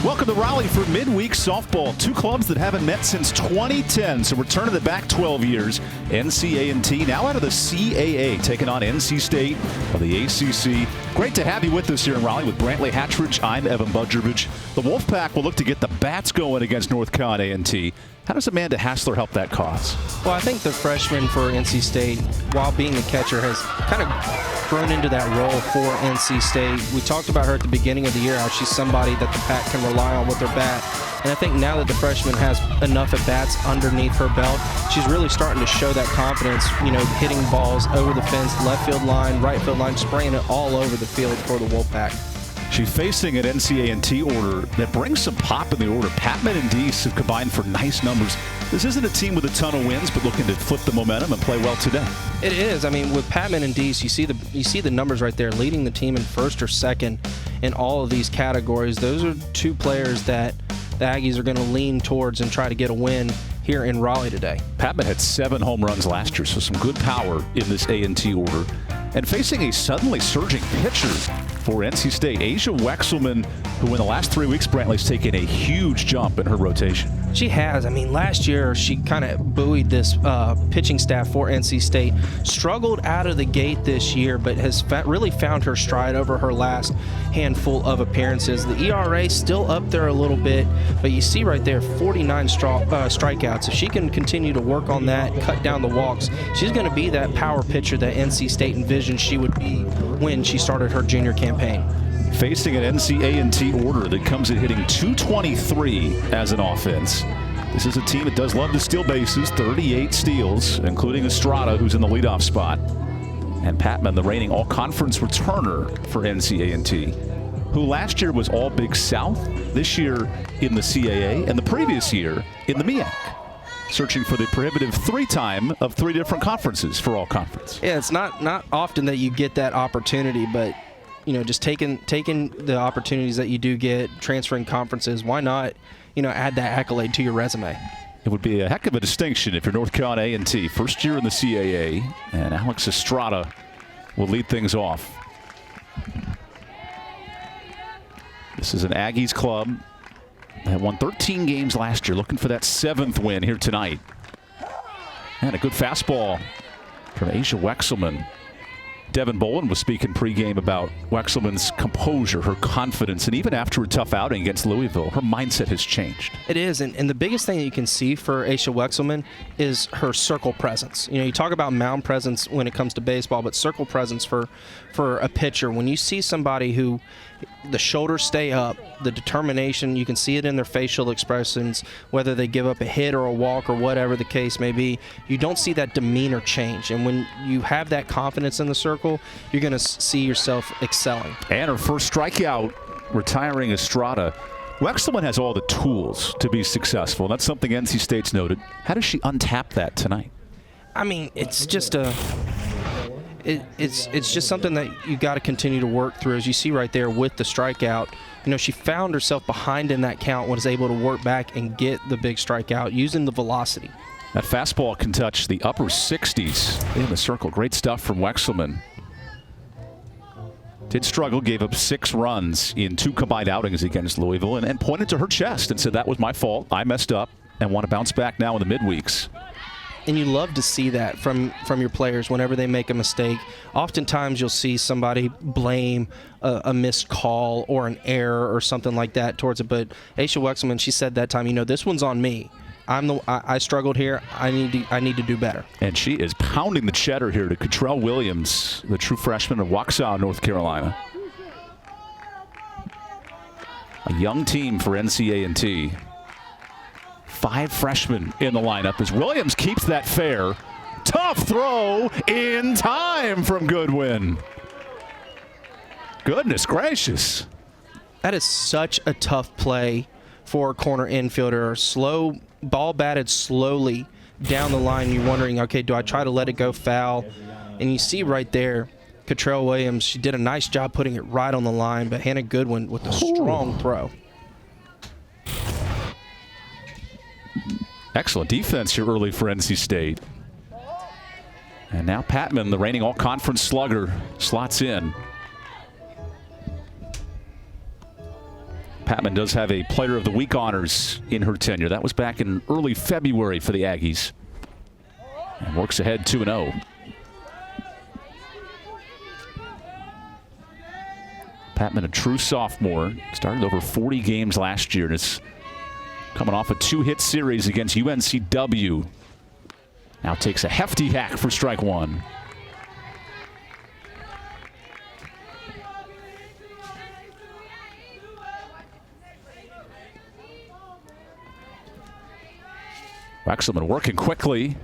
Welcome to Raleigh for midweek softball. Two clubs that haven't met since 2010, so return to the back 12 years. NCA&T now out of the CAA, taking on NC State of the ACC. Great to have you with us here in Raleigh with Brantley Hatchridge. I'm Evan Budrovich. The Wolfpack will look to get the bats going against North Carolina A&T. How does Amanda Hassler help that cause? Well, I think the freshman for NC State, while being a catcher, has kind of grown into that role for NC State. We talked about her at the beginning of the year, how she's somebody that the Pack can rely on with her bat. And I think now that the freshman has enough at-bats underneath her belt, she's really starting to show that confidence, hitting balls over the fence, left field line, right field line, spraying it all over the field for the Wolfpack. She's facing an NCA&T order that brings some pop in the order. Patman and Deese have combined for nice numbers. This isn't a team with a ton of wins, but looking to flip the momentum and play well today. It is. I mean, with Patman and Deese, you see the numbers right there, leading the team in first or second in all of these categories. Those are two players that the Aggies are going to lean towards and try to get a win here in Raleigh today. Patman had 7 home runs last year, so some good power in this A&T order. And facing a suddenly surging pitcher for NC State, Asia Wexelman, who in the last 3 weeks, Brantley's taken a huge jump in her rotation. She has. I mean, last year she kind of buoyed this pitching staff for NC State. Struggled out of the gate this year, but has really found her stride over her last handful of appearances. The ERA still up there a little bit, but you see right there 49 strikeouts. If she can continue to work on that, cut down the walks, she's going to be that power pitcher that NC State envisioned she would be when she started her junior campaign. Facing an NCA&T order that comes in hitting .223 as an offense. This is a team that does love to steal bases, 38 steals, including Estrada, who's in the leadoff spot. And Patman, the reigning all-conference returner for NCA&T, who last year was all Big South, this year in the CAA, and the previous year in the MEAC. Searching for the prohibitive 3-time of 3 different conferences for all conference. Yeah, it's not often that you get that opportunity, but just taking the opportunities that you do get, transferring conferences, why not, add that accolade to your resume? It would be a heck of a distinction if you're North Carolina A&T. First year in the CAA, and Alex Estrada will lead things off. This is an Aggies club that won 13 games last year, looking for that 7th win here tonight. And a good fastball from Asia Wexelman. Devin Boland was speaking pregame about Wexelman's composure, her confidence, and even after a tough outing against Louisville, her mindset has changed. It is, and the biggest thing that you can see for Asia Wexelman is her circle presence. You talk about mound presence when it comes to baseball, but circle presence for a pitcher. When you see somebody who the shoulders stay up, the determination, you can see it in their facial expressions, whether they give up a hit or a walk or whatever the case may be, you don't see that demeanor change. And when you have that confidence in the circle, you're going to see yourself excelling. And her first strikeout, retiring Estrada. Wexelman has all the tools to be successful. That's something NC State's noted. How does she untap that tonight? I mean, it's just it's just something that you got to continue to work through. As you see right there with the strikeout, she found herself behind in that count, was able to work back and get the big strikeout using the velocity. That fastball can touch the upper 60s in the circle. Great stuff from Wexelman. Did struggle, gave up 6 runs in 2 combined outings against Louisville, and pointed to her chest and said, that was my fault, I messed up, and want to bounce back now in the midweeks. And you love to see that from your players whenever they make a mistake. Oftentimes you'll see somebody blame a missed call or an error or something like that towards it. But Asia Wexelman, she said that time, this one's on me. I struggled here. I need to do better. And she is pounding the cheddar here to Cottrell Williams, the true freshman of Waxhaw, North Carolina. A young team for NCA&T. 5 freshmen in the lineup as Williams keeps that fair. Tough throw in time from Goodwin. Goodness gracious. That is such a tough play for a corner infielder. Slow ball batted slowly down the line. You're wondering, okay, do I try to let it go foul? And you see right there, Cottrell Williams, she did a nice job putting it right on the line, but Hannah Goodwin with a strong throw. Excellent defense here early for NC State. And now Patman, the reigning all-conference slugger, slots in. Patman does have a Player of the Week honors in her tenure. That was back in early February for the Aggies. And works ahead 2-0. Patman, a true sophomore, started over 40 games last year and is coming off a 2-hit series against UNCW. Now takes a hefty hack for strike one. Wexelman working quickly.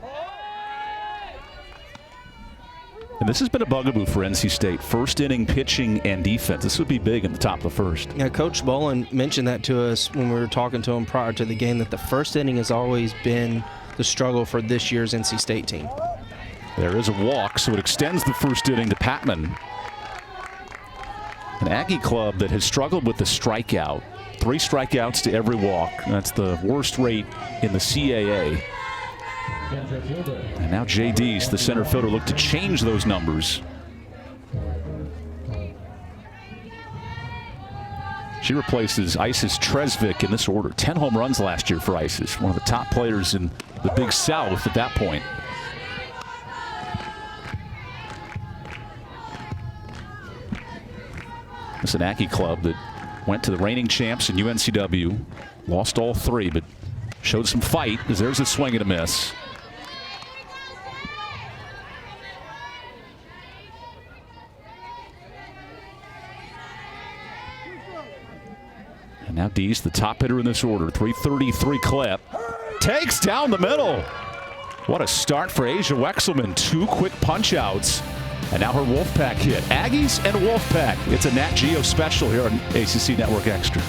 And this has been a bugaboo for NC State. First inning pitching and defense. This would be big in the top of the first. Yeah, Coach Bolin mentioned that to us when we were talking to him prior to the game, that the first inning has always been the struggle for this year's NC State team. There is a walk, so it extends the first inning to Patman. An Aggie club that has struggled with the strikeout. 3 strikeouts to every walk. That's the worst rate in the CAA. And now Jay Deese, the center fielder, looked to change those numbers. She replaces Isis Tresvik in this order. 10 home runs last year for Isis. One of the top players in the Big South at that point. It's an Aggie club that went to the reigning champs in UNCW. Lost all 3, but showed some fight as there's a swing and a miss. And now Deese, the top hitter in this order, 333 clip. Takes down the middle. What a start for Asia Wexelman. 2 quick punch outs. And now her Wolfpack hit. Aggies and Wolfpack. It's a Nat Geo special here on ACC Network Extra.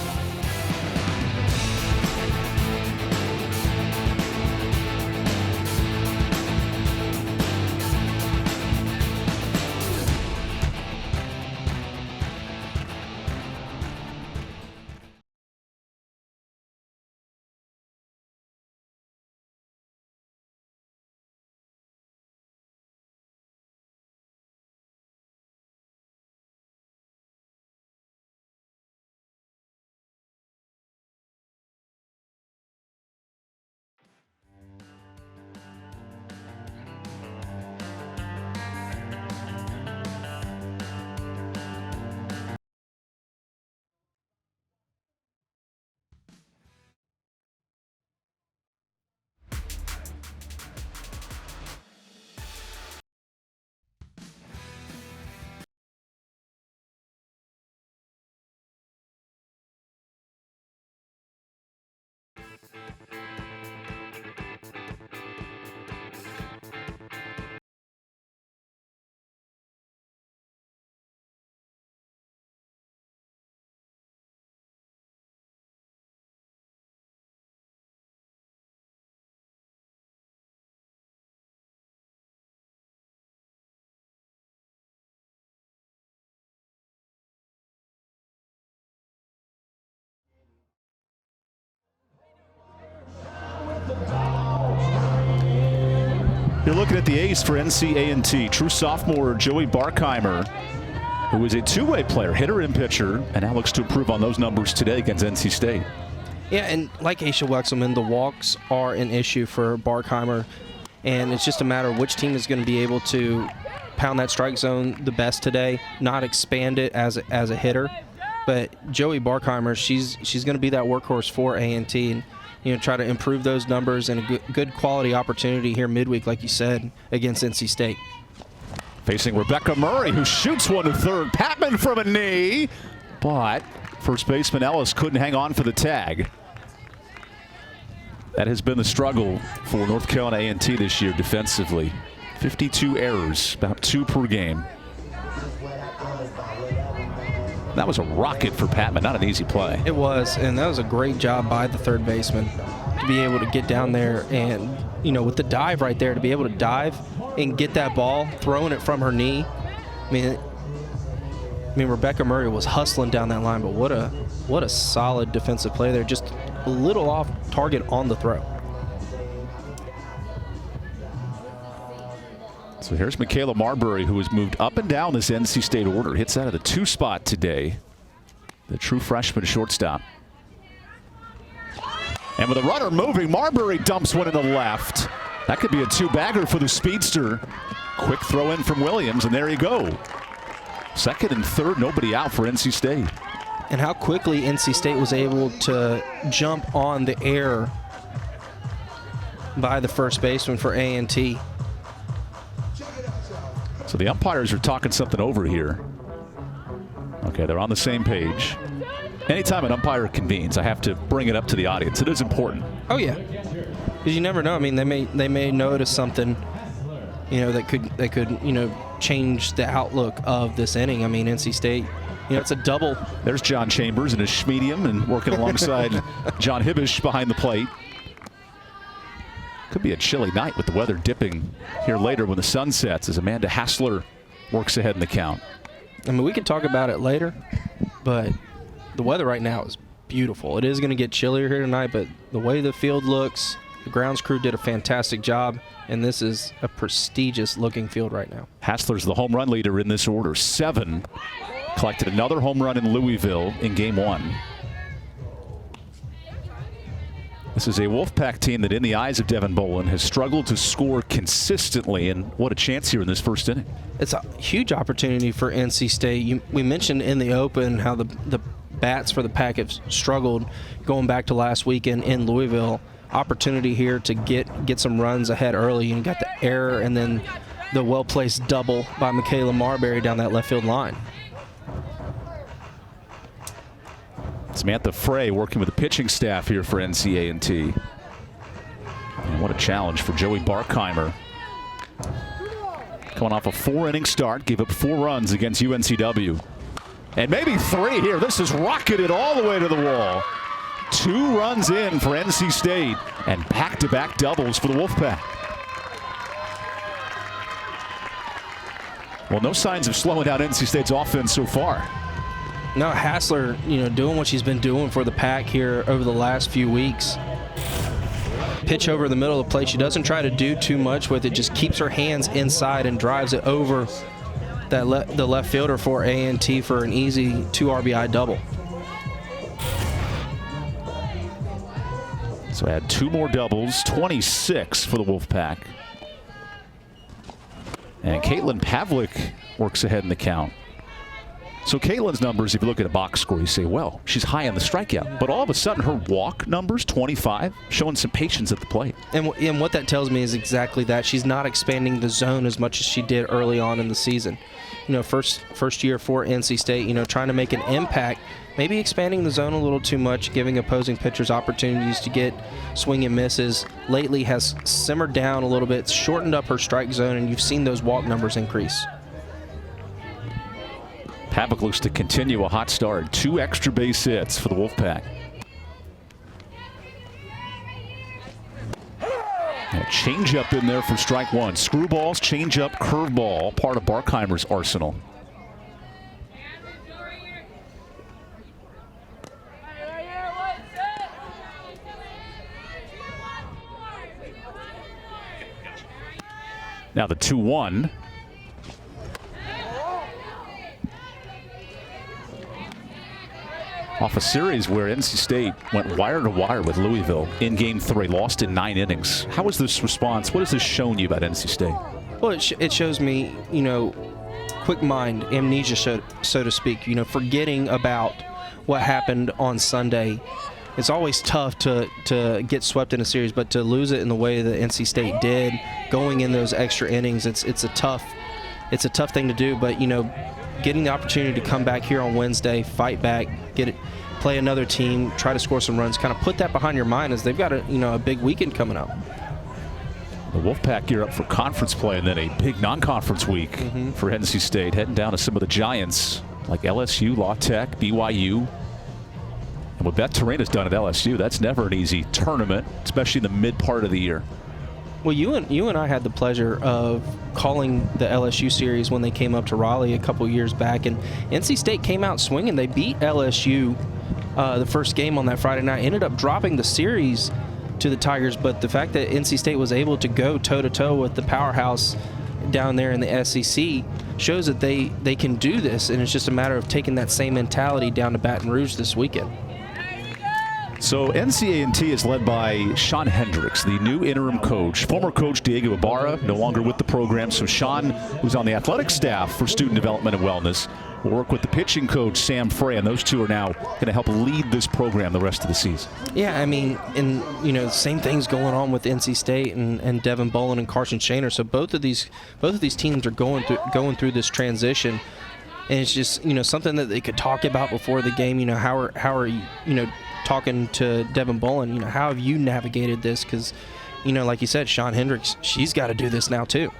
You're looking at the ace for NCA&T. True sophomore Joey Barkheimer, who is a two-way player, hitter and pitcher, and now looks to improve on those numbers today against NC State. Yeah, and like Aisha Wexelman, the walks are an issue for Barkheimer, and it's just a matter of which team is going to be able to pound that strike zone the best today, not expand it as a hitter. But Joey Barkheimer, she's going to be that workhorse for A&T, and try to improve those numbers and a good quality opportunity here midweek, like you said, against NC State. Facing Rebecca Murray, who shoots one to third. Patman from a knee, but first baseman Ellis couldn't hang on for the tag. That has been the struggle for North Carolina A&T this year defensively. 52 errors, about 2 per game. That was a rocket for Patman, not an easy play. It was, and that was a great job by the third baseman to be able to get down there and, with the dive right there, to be able to dive and get that ball, throwing it from her knee. I mean, Rebecca Murray was hustling down that line, but what a solid defensive play there. Just a little off target on the throw. So here's Michaela Marbury, who has moved up and down this NC State order. Hits out of the 2 spot today. The true freshman shortstop. And with a runner moving, Marbury dumps one in the left. That could be a two-bagger for the speedster. Quick throw in from Williams, and there you go. Second and third, nobody out for NC State. And how quickly NC State was able to jump on the air by the first baseman for A&T. So the umpires are talking something over here. Okay, they're on the same page. Anytime an umpire convenes, I have to bring it up to the audience. It is important. Oh yeah, because you never know. I mean, they may notice something, that could change the outlook of this inning. I mean, NC State, it's a double. There's John Chambers and his Schmedium and working alongside John Hibbish behind the plate. Could be a chilly night with the weather dipping here later when the sun sets as Amanda Hassler works ahead in the count. I mean, we could talk about it later, but the weather right now is beautiful. It is going to get chillier here tonight, but the way the field looks, the grounds crew did a fantastic job, and this is a prestigious-looking field right now. Hassler's the home run leader in this order. 7. Collected another home run in Louisville in Game 1. This is a Wolfpack team that, in the eyes of Devin Bolin, has struggled to score consistently, and what a chance here in this first inning. It's a huge opportunity for NC State. We mentioned in the open how the bats for the Pack have struggled going back to last weekend in Louisville. Opportunity here to get some runs ahead early, and you got the error and then the well-placed double by Michaela Marbury down that left field line. Samantha Frey working with the pitching staff here for NCA&T. And what a challenge for Joey Barkheimer. Coming off a 4-inning start, gave up 4 runs against UNCW. And maybe 3 here. This is rocketed all the way to the wall. 2 runs in for NC State and back-to-back doubles for the Wolfpack. Well, no signs of slowing down NC State's offense so far. No, Hassler, doing what she's been doing for the Pack here over the last few weeks. Pitch over the middle of the plate. She doesn't try to do too much with it, just keeps her hands inside and drives it over the left fielder for A&T for an easy 2 RBI double. So add 2 more doubles, 26 for the Wolfpack. And Caitlin Pavlik works ahead in the count. So Caitlin's numbers, if you look at a box score, you say, well, she's high on the strikeout. But all of a sudden, her walk numbers, 25, showing some patience at the plate. And what that tells me is exactly that. She's not expanding the zone as much as she did early on in the season. First year for NC State, trying to make an impact, maybe expanding the zone a little too much, giving opposing pitchers opportunities to get swing and misses. Lately has simmered down a little bit, shortened up her strike zone, and you've seen those walk numbers increase. Pavlik looks to continue a hot start. 2 extra base hits for the Wolfpack. A change-up in there for strike 1. Screwballs, change-up, curveball, all part of Barkheimer's arsenal. Now the 2-1. Off a series where NC State went wire to wire with Louisville in Game 3, lost in 9 innings. How was this response? What has this shown you about NC State? Well, it shows me, quick mind, amnesia, so to speak, forgetting about what happened on Sunday. It's always tough to get swept in a series, but to lose it in the way that NC State did, going in those extra innings, it's a tough thing to do. But getting the opportunity to come back here on Wednesday, fight back, play another team, try to score some runs, kind of put that behind your mind as they've got a big weekend coming up. The Wolfpack gear up for conference play and then a big non-conference week for NC State, heading down to some of the giants like LSU, La Tech, BYU. And what Beth Torrena's done at LSU, that's never an easy tournament, especially in the mid part of the year. Well, you and I had the pleasure of calling the LSU series when they came up to Raleigh a couple years back, and NC State came out swinging. They beat LSU the first game on that Friday night, ended up dropping the series to the Tigers, but the fact that NC State was able to go toe-to-toe with the powerhouse down there in the SEC shows that they can do this, and it's just a matter of taking that same mentality down to Baton Rouge this weekend. So NCA&T is led by Sean Hendricks, the new interim coach. Former coach Diego Ibarra, no longer with the program. So Sean, who's on the athletic staff for student development and wellness, will work with the pitching coach Sam Frey, and those two are now going to help lead this program the rest of the season. Yeah, I mean, and the same thing's going on with NC State and Devin Bolin and Carson Shaner. So both of these teams are going through this transition, and it's just something that they could talk about before the game. How are you talking to Devin Bolin? How have you navigated this? Because like you said, Sean Hendricks, she's got to do this now too.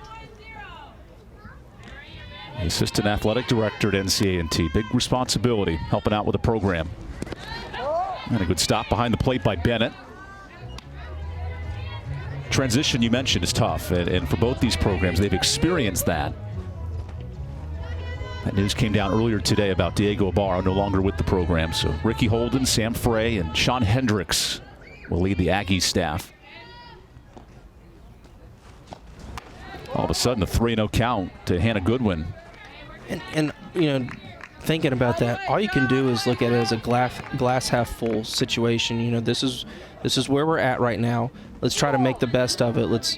The assistant athletic director at NCA&T. Big responsibility helping out with the program. And a good stop behind the plate by Bennett. Transition, you mentioned, is tough. And for both these programs, they've experienced that. That news came down earlier today about Diego Ibarra, no longer with the program. So Ricky Holden, Sam Frey, and Sean Hendricks will lead the Aggies staff. All of a sudden, a 3-0 count to Hannah Goodwin. And thinking about that, all you can do is look at it as a glass half full situation. This is where we're at right now. Let's try to make the best of it. Let's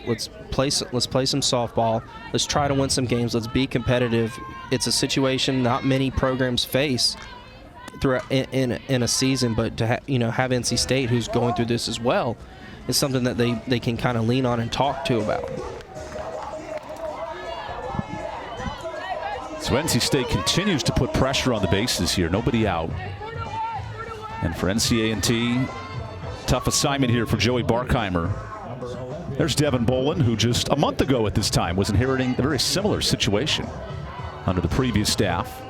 play some softball. Let's try to win some games. Let's be competitive. It's a situation not many programs face throughout in a season, but to have NC State, who's going through this as well, is something that they can kind of lean on and talk to about. So NC State continues to put pressure on the bases here. Nobody out. And for NCA&T, tough assignment here for Joey Barkheimer. There's Devin Bolin, who just a month ago at this time was inheriting a very similar situation under the previous staff.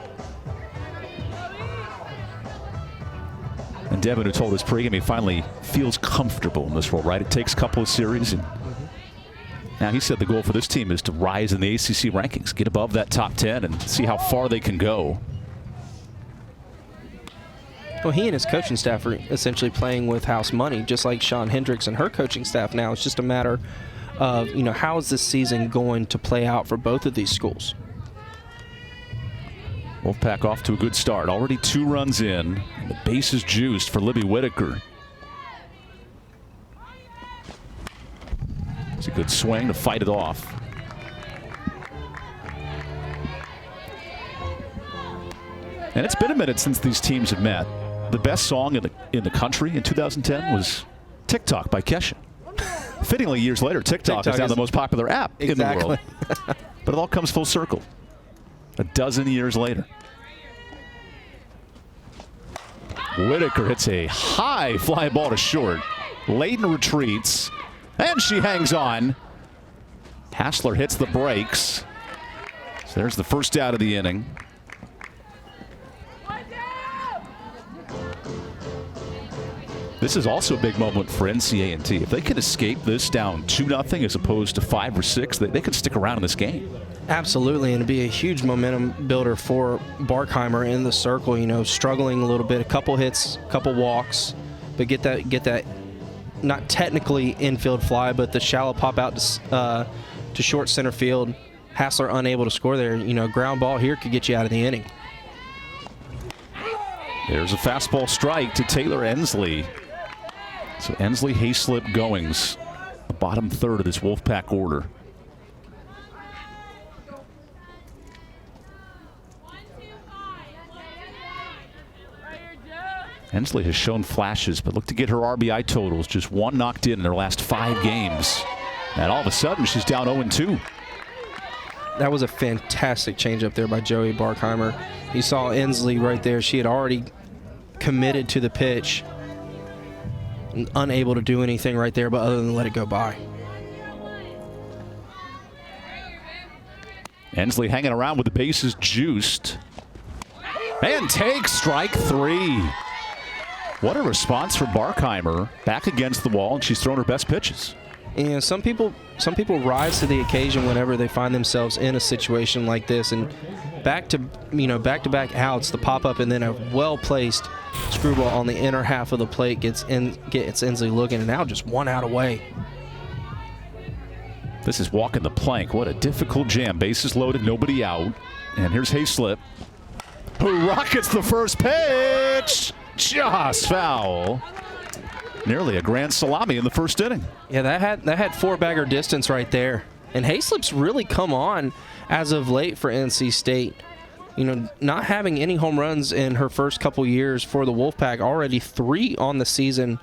And Devin, who told us pregame, he finally feels comfortable in this role, right? It takes a couple of series, and now he said the goal for this team is to rise in the ACC rankings, get above that top 10 and see how far they can go. Well, he and his coaching staff are essentially playing with house money, just like Sean Hendricks and her coaching staff now. It's just a matter of, how is this season going to play out for both of these schools? Wolfpack off to a good start. Already 2 runs in. And the base is juiced for Libby Whitaker. It's a good swing to fight it off. And it's been a minute since these teams have met. The best song in the country in 2010 was TikTok by Kesha. Fittingly, years later, TikTok is now the most popular app in the world. But it all comes full circle a dozen years later. Whitaker hits a high fly ball to short. Layden retreats. And she hangs on. Hassler hits the brakes. So there's the first out of the inning. This is also a big moment for NCA&T. If they can escape this down 2-0 as opposed to 5 or 6, they could stick around in this game. Absolutely, and it'd be a huge momentum builder for Barkheimer in the circle. Struggling a little bit, a couple hits, a couple walks, but get that. Not technically infield fly, but the shallow pop out to short center field. Hassler unable to score there. Ground ball here could get you out of the inning. There's a fastball strike to Taylor Ensley. So Ensley, Hayslip, Goings, the bottom third of this Wolfpack order. Ensley has shown flashes, but look to get her RBI totals. Just 1 knocked in her last 5 games. And all of a sudden, she's down 0-2. That was a fantastic changeup there by Joey Barkheimer. You saw Ensley right there. She had already committed to the pitch. Unable to do anything right there, but other than let it go by. Ensley hanging around with the bases juiced. And takes strike 3. What a response from Barkheimer. Back against the wall, and she's thrown her best pitches. And some people rise to the occasion whenever they find themselves in a situation like this, and back-to-back outs, the pop-up, and then a well-placed screwball on the inner half of the plate gets Ensley looking, and now just 1 out away. This is walking the plank. What a difficult jam. Bases loaded, nobody out. And here's Hayslip, who rockets the first pitch. Just foul. Nearly a grand salami in the first inning. Yeah, that had four-bagger distance right there. And Hayslip's really come on as of late for NC State. You know, not having any home runs in her first couple years for the Wolfpack, already 3 on the season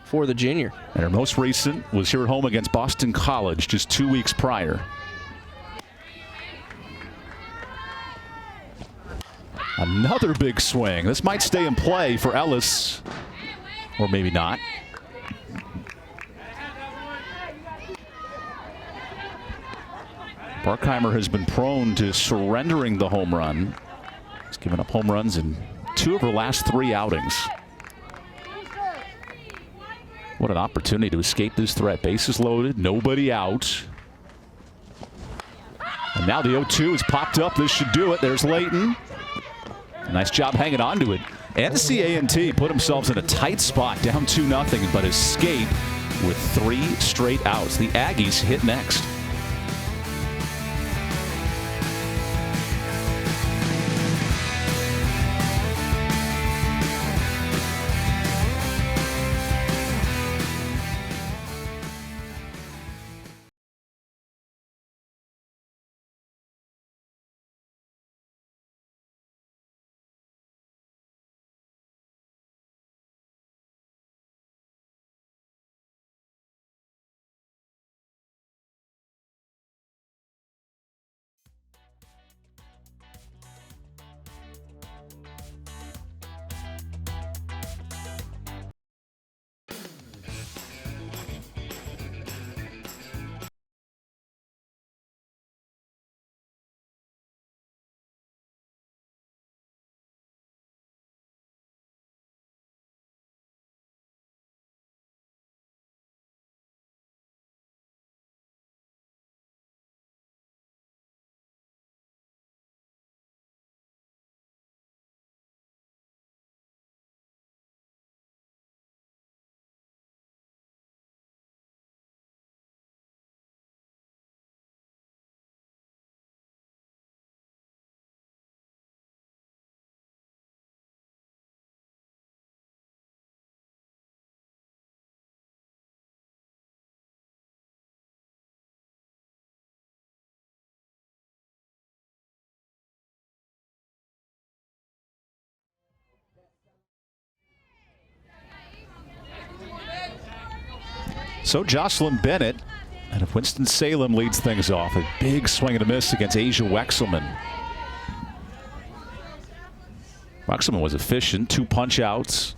for the junior. And her most recent was here at home against Boston College just 2 weeks prior. Another big swing. This might stay in play for Ellis, or maybe not. Barkheimer has been prone to surrendering the home run. He's given up home runs in 2 of her last 3 outings. What an opportunity to escape this threat. Bases loaded, nobody out. And now the 0-2 is popped up. This should do it. There's Layton. Nice job hanging on to it. NCA&T put themselves in a tight spot, down 2-0, but escape with 3 straight outs. The Aggies hit next. So Jocelyn Bennett and if Winston-Salem leads things off. A big swing and a miss against Asia Wexelman. Wexelman was efficient, 2 punch outs.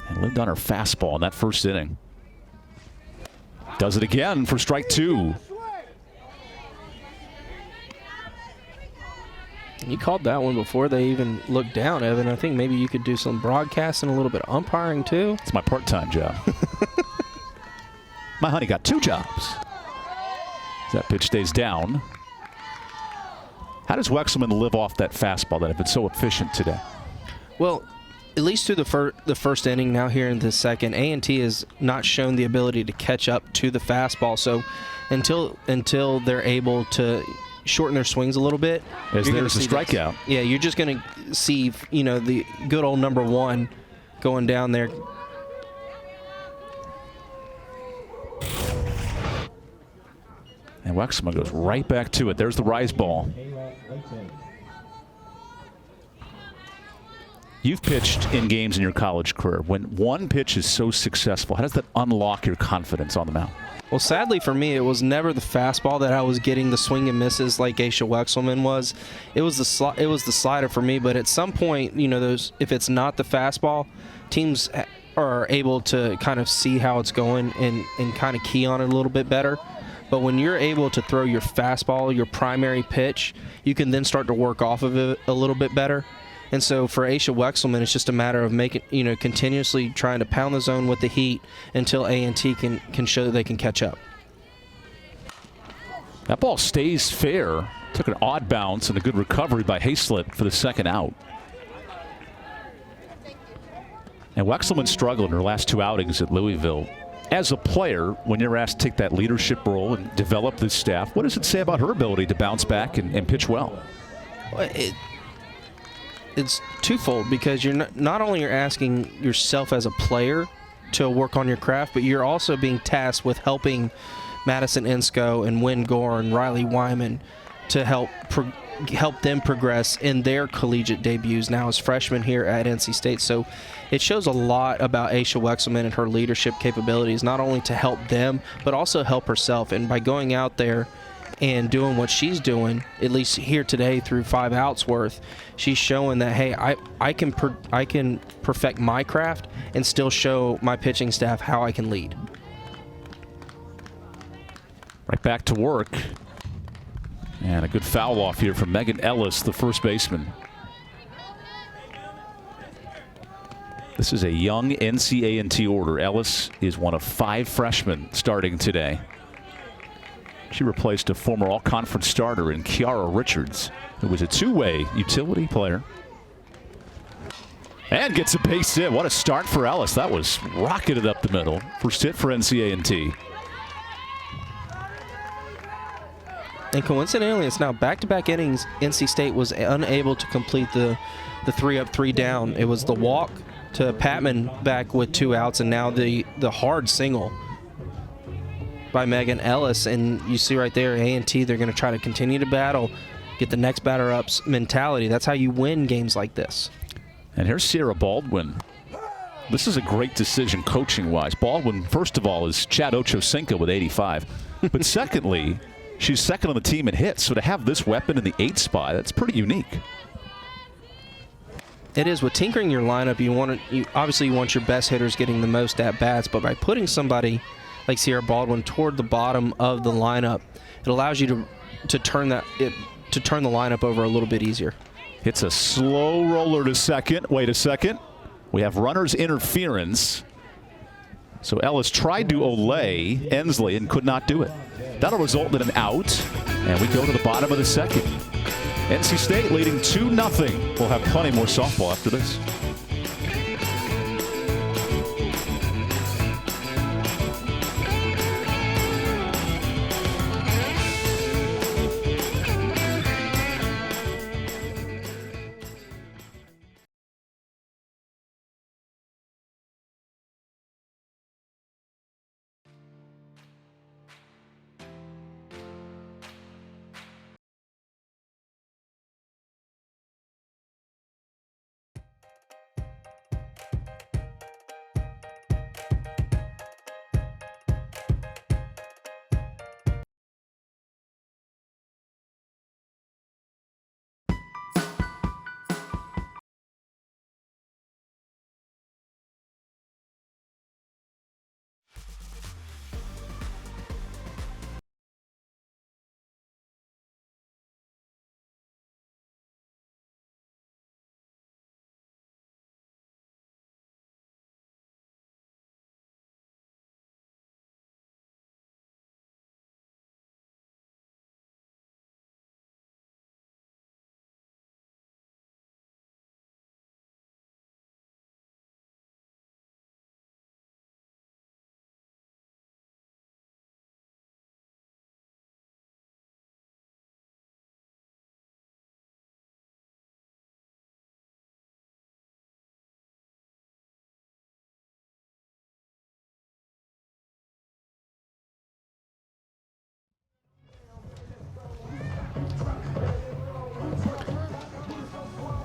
And lived on her fastball in that first inning. Does it again for strike 2. You called that one before they even looked down, Evan. I think maybe you could do some broadcasting, a little bit of umpiring too. It's my part-time job. My honey got 2 jobs. That pitch stays down. How does Wexelman live off that fastball that have been so efficient today? Well, at least through the first inning, now here in the second, A&T has not shown the ability to catch up to the fastball. So until they're able to shorten their swings a little bit, as there's a strikeout. Yeah, you're just going to see, the good old number 1 going down there. And Wexelman goes right back to it. There's the rise ball. You've pitched in games in your college career. When one pitch is so successful, how does that unlock your confidence on the mound? Well, sadly for me, it was never the fastball that I was getting the swing and misses like Asia Wexelman was. It was the slider for me. But at some point, if it's not the fastball, teams are able to kind of see how it's going and kind of key on it a little bit better. But when you're able to throw your fastball, your primary pitch, you can then start to work off of it a little bit better. And so for Asia Wexelman, it's just a matter of continuously trying to pound the zone with the heat until A&T can show that they can catch up. That ball stays fair. Took an odd bounce and a good recovery by Hayslip for the second out. And Wexelman struggled in her last 2 outings at Louisville. As a player, when you're asked to take that leadership role and develop this staff, what does it say about her ability to bounce back and pitch well? it's twofold, because you're not only you're asking yourself as a player to work on your craft, but you're also being tasked with helping Madison Insco and Wynn Gore and Riley Wyman to help them progress in their collegiate debuts now as freshmen here at NC State. So it shows a lot about Aisha Wexelman and her leadership capabilities, not only to help them, but also help herself. And by going out there and doing what she's doing, at least here today through 5 outs worth, she's showing that, hey, I can perfect my craft and still show my pitching staff how I can lead. Right back to work. And a good foul off here from Megan Ellis, the first baseman. This is a young NCA&T order. Ellis is one of 5 freshmen starting today. She replaced a former all-conference starter in Kiara Richards, who was a two-way utility player. And gets a base hit. What a start for Ellis. That was rocketed up the middle. First hit for NCA&T. And coincidentally, it's now back-to-back innings. NC State was unable to complete the 3-up, 3-down. It was the walk to Patman back with 2 outs, and now the hard single by Megan Ellis. And you see right there, A&T, they're going to try to continue to battle, get the next batter up's mentality. That's how you win games like this. And here's Sierra Baldwin. This is a great decision coaching-wise. Baldwin, first of all, is Chad Ochocinco with 85. But secondly, she's second on the team in hits. So to have this weapon in the 8th spot, that's pretty unique. It is. With tinkering your lineup, obviously you want your best hitters getting the most at-bats, but by putting somebody like Sierra Baldwin toward the bottom of the lineup, it allows you to turn the lineup over a little bit easier. Hits a slow roller to second. Wait a second. We have runner's interference. So Ellis tried to Olay Ensley and could not do it. That'll result in an out, and we go to the bottom of the second. NC State leading 2-0. We'll have plenty more softball after this.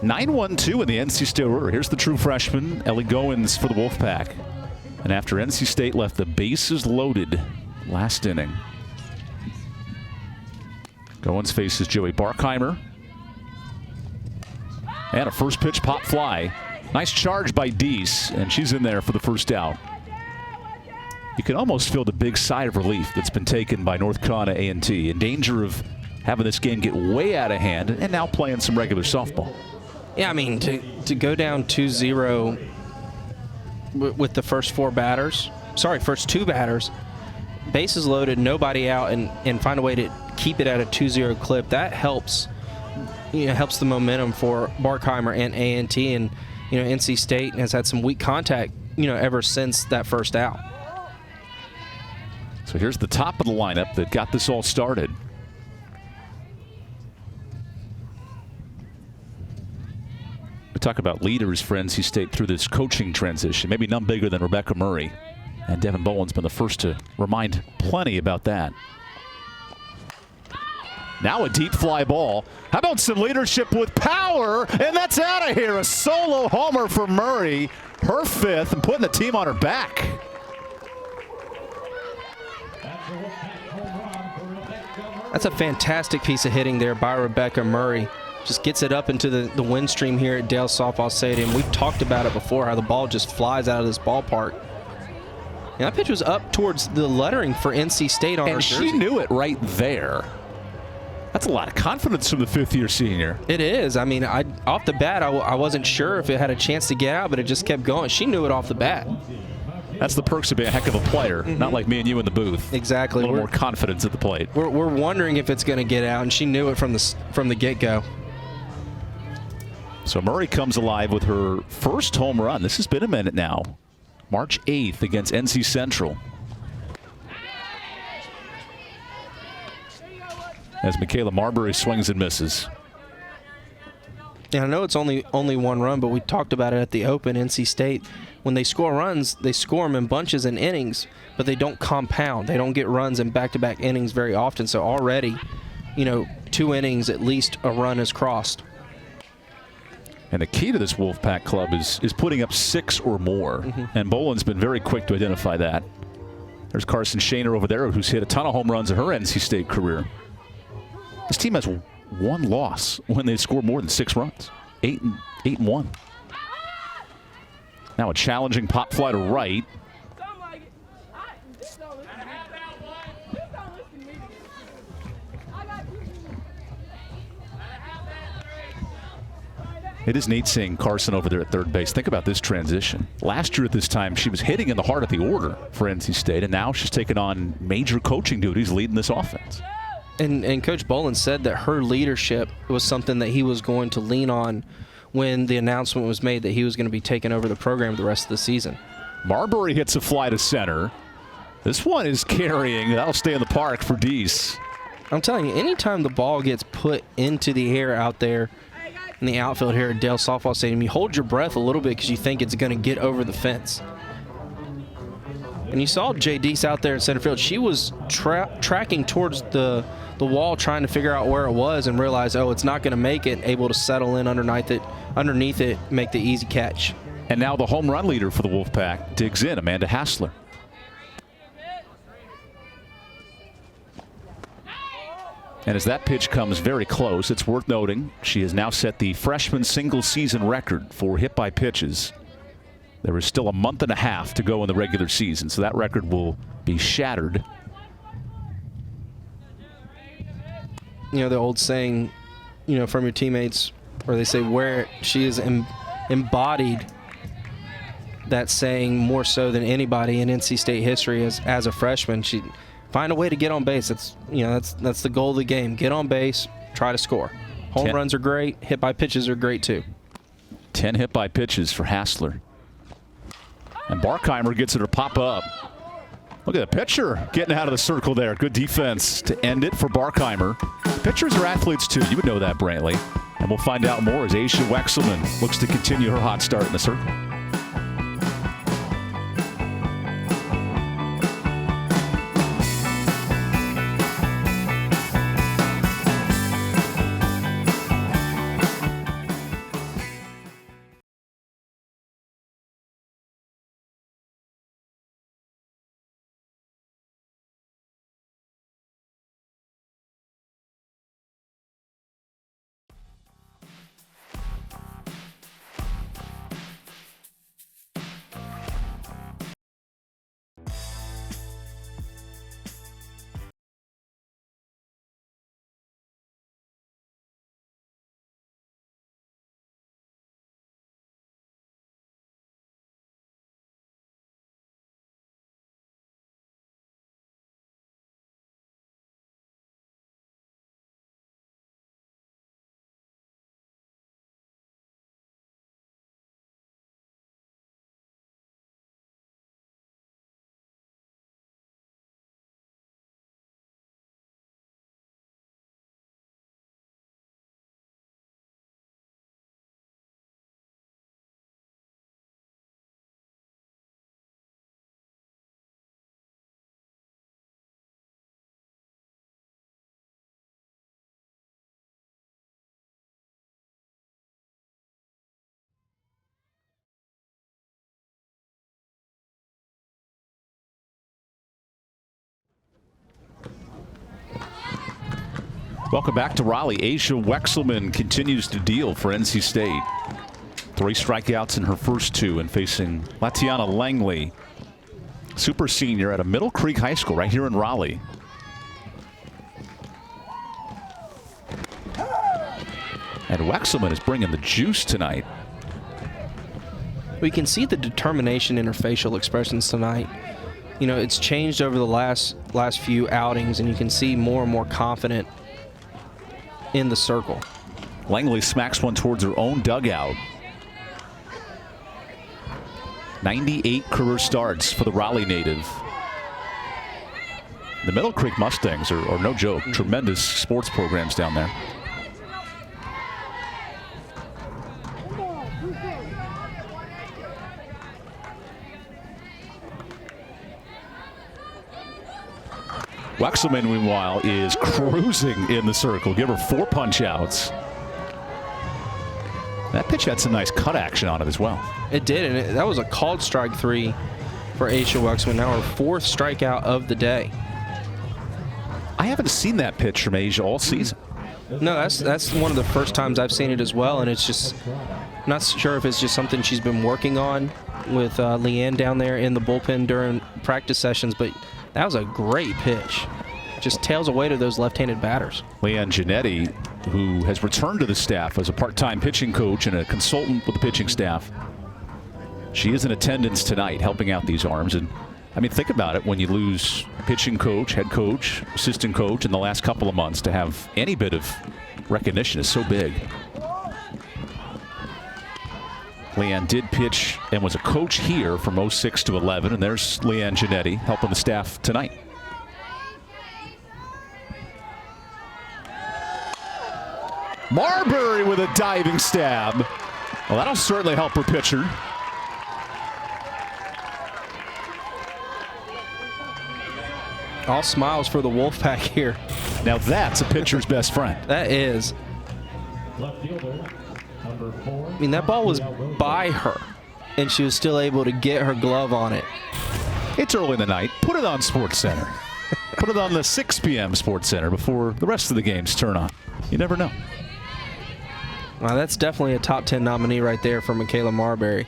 (9-1-2) in the NC State order. Here's the true freshman, Ellie Goins, for the Wolfpack. And after NC State left the bases loaded last inning, Goins faces Joey Barkheimer. And a first pitch pop fly. Nice charge by Deese, and she's in there for the first out. You can almost feel the big sigh of relief that's been taken by North Carolina A&T, in danger of having this game get way out of hand and now playing some regular softball. Yeah, I mean, to go down 2-0 with the first 2 batters, bases loaded, nobody out, and find a way to keep it at a 2-0 clip, that helps the momentum for Barkheimer and A&T. And NC State has had some weak contact ever since that first out. So here's the top of the lineup that got this all started. talk about leaders for NC State through this coaching transition. Maybe none bigger than Rebecca Murray. And Devin Boland's been the first to remind plenty about that. Now a deep fly ball. How about some leadership with power? And that's out of here. A solo homer for Murray. Her fifth and putting the team on her back. That's a fantastic piece of hitting there by Rebecca Murray. Just gets it up into the wind stream here at Dale Softball Stadium. We've talked about it before, how the ball just flies out of this ballpark. And that pitch was up towards the lettering for NC State on her jersey. And she knew it right there. That's a lot of confidence from the fifth-year senior. It is. I mean, off the bat, I wasn't sure if it had a chance to get out, but it just kept going. She knew it off the bat. That's the perks of being a heck of a player, not like me and you in the booth. Exactly. A little more confidence at the plate. We're wondering if it's going to get out, and she knew it from the get-go. So Murray comes alive with her first home run. This has been a minute now. March 8th against NC Central. As Michaela Marbury swings and misses. And I know it's only one run, but we talked about it at the Open. NC State, when they score runs, they score them in bunches and innings, but they don't compound. They don't get runs in back-to-back innings very often. So already, 2 innings, at least a run is crossed. And the key to this Wolfpack club is putting up 6 or more. And Boland's been very quick to identify that. There's Carson Shaner over there, who's hit a ton of home runs in her NC State career. This team has 1 loss when they score more than 6 runs. 8-1. Now a challenging pop fly to right. It is neat seeing Carson over there at third base. Think about this transition. Last year at this time, she was hitting in the heart of the order for NC State, and now she's taken on major coaching duties leading this offense. And Coach Boland said that her leadership was something that he was going to lean on when the announcement was made that he was going to be taking over the program the rest of the season. Marbury hits a fly to center. This one is carrying. That'll stay in the park for Deese. I'm telling you, anytime the ball gets put into the air out there in the outfield here at Dale Softball Stadium, you hold your breath a little bit because you think it's going to get over the fence. And you saw Jay Deese out there in center field. She was tracking towards the wall, trying to figure out where it was, and realized, oh, it's not going to make it, able to settle in underneath it, make the easy catch. And now the home run leader for the Wolfpack digs in, Amanda Hassler. And as that pitch comes very close, it's worth noting she has now set the freshman single-season record for hit by pitches. There is still a month and a half to go in the regular season, so that record will be shattered. The old saying, from your teammates, where they say where she is embodied that saying more so than anybody in NC State history as a freshman. She find a way to get on base. That's the goal of the game. Get on base, try to score. Home runs are great. Hit by pitches are great too. 10 hit by pitches for Hassler. And Barkheimer gets it to pop up. Look at the pitcher getting out of the circle there. Good defense to end it for Barkheimer. Pitchers are athletes too. You would know that, Brantley. And we'll find out more as Aisha Wexelman looks to continue her hot start in the circle. Welcome back to Raleigh. Asia Wexelman continues to deal for NC State. 3 strikeouts in her first 2 and facing Latiana Langley, super senior at a Middle Creek High School right here in Raleigh. And Wexelman is bringing the juice tonight. We can see the determination in her facial expressions tonight. You know, it's changed over the last few outings, and you can see more and more confident in the circle. Langley smacks one towards her own dugout. 98 career starts for the Raleigh native. The Middle Creek Mustangs are no joke. Tremendous sports programs down there. Wexelman, meanwhile, is cruising in the circle. Give her 4 punch outs. That pitch had some nice cut action on it as well. It did, and that was a called strike 3 for Asia Wexelman. Now her 4th strikeout of the day. I haven't seen that pitch from Asia all season. No, that's one of the first times I've seen it as well, and it's just not sure if it's just something she's been working on with Leanne down there in the bullpen during practice sessions, but that was a great pitch. Just tails away to those left-handed batters. Leanne Giannetti, who has returned to the staff as a part-time pitching coach and a consultant with the pitching staff. She is in attendance tonight helping out these arms. And I mean, think about it, when you lose pitching coach, head coach, assistant coach in the last couple of months, to have any bit of recognition is so big. Leanne did pitch and was a coach here from 06 to 11, and there's Leanne Giannetti helping the staff tonight. Marbury with a diving stab. Well, that'll certainly help her pitcher. All smiles for the Wolfpack here. Now that's a pitcher's best friend. That is. I mean, that ball was by her, and she was still able to get her glove on it. It's early in the night. Put it on Sports Center. Put it on the 6 p.m. Sports Center before the rest of the games turn on. You never know. Wow, that's definitely a top 10 nominee right there for Michaela Marbury.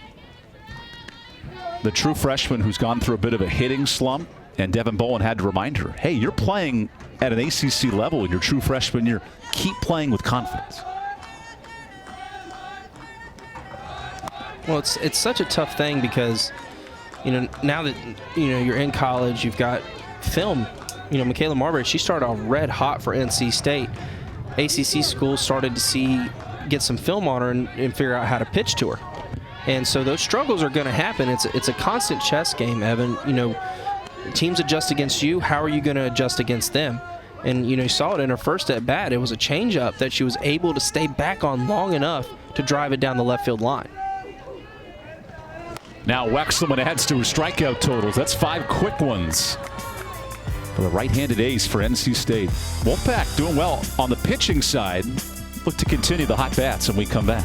The true freshman who's gone through a bit of a hitting slump, and Devin Bowen had to remind her, hey, you're playing at an ACC level in your true freshman year. Keep playing with confidence. Well, it's such a tough thing because, you know, now that, you know, you're in college, you've got film. You know, Michaela Marbury, she started off red hot for NC State. ACC schools started to get some film on her and figure out how to pitch to her. And so those struggles are going to happen. It's a constant chess game, Evan. You know, teams adjust against you. How are you going to adjust against them? And, you know, you saw it in her first at bat. It was a changeup that she was able to stay back on long enough to drive it down the left field line. Now Wexelman adds to her strikeout totals. That's 5 quick ones for the right-handed ace for NC State. Wolfpack doing well on the pitching side. Look to continue the hot bats when we come back.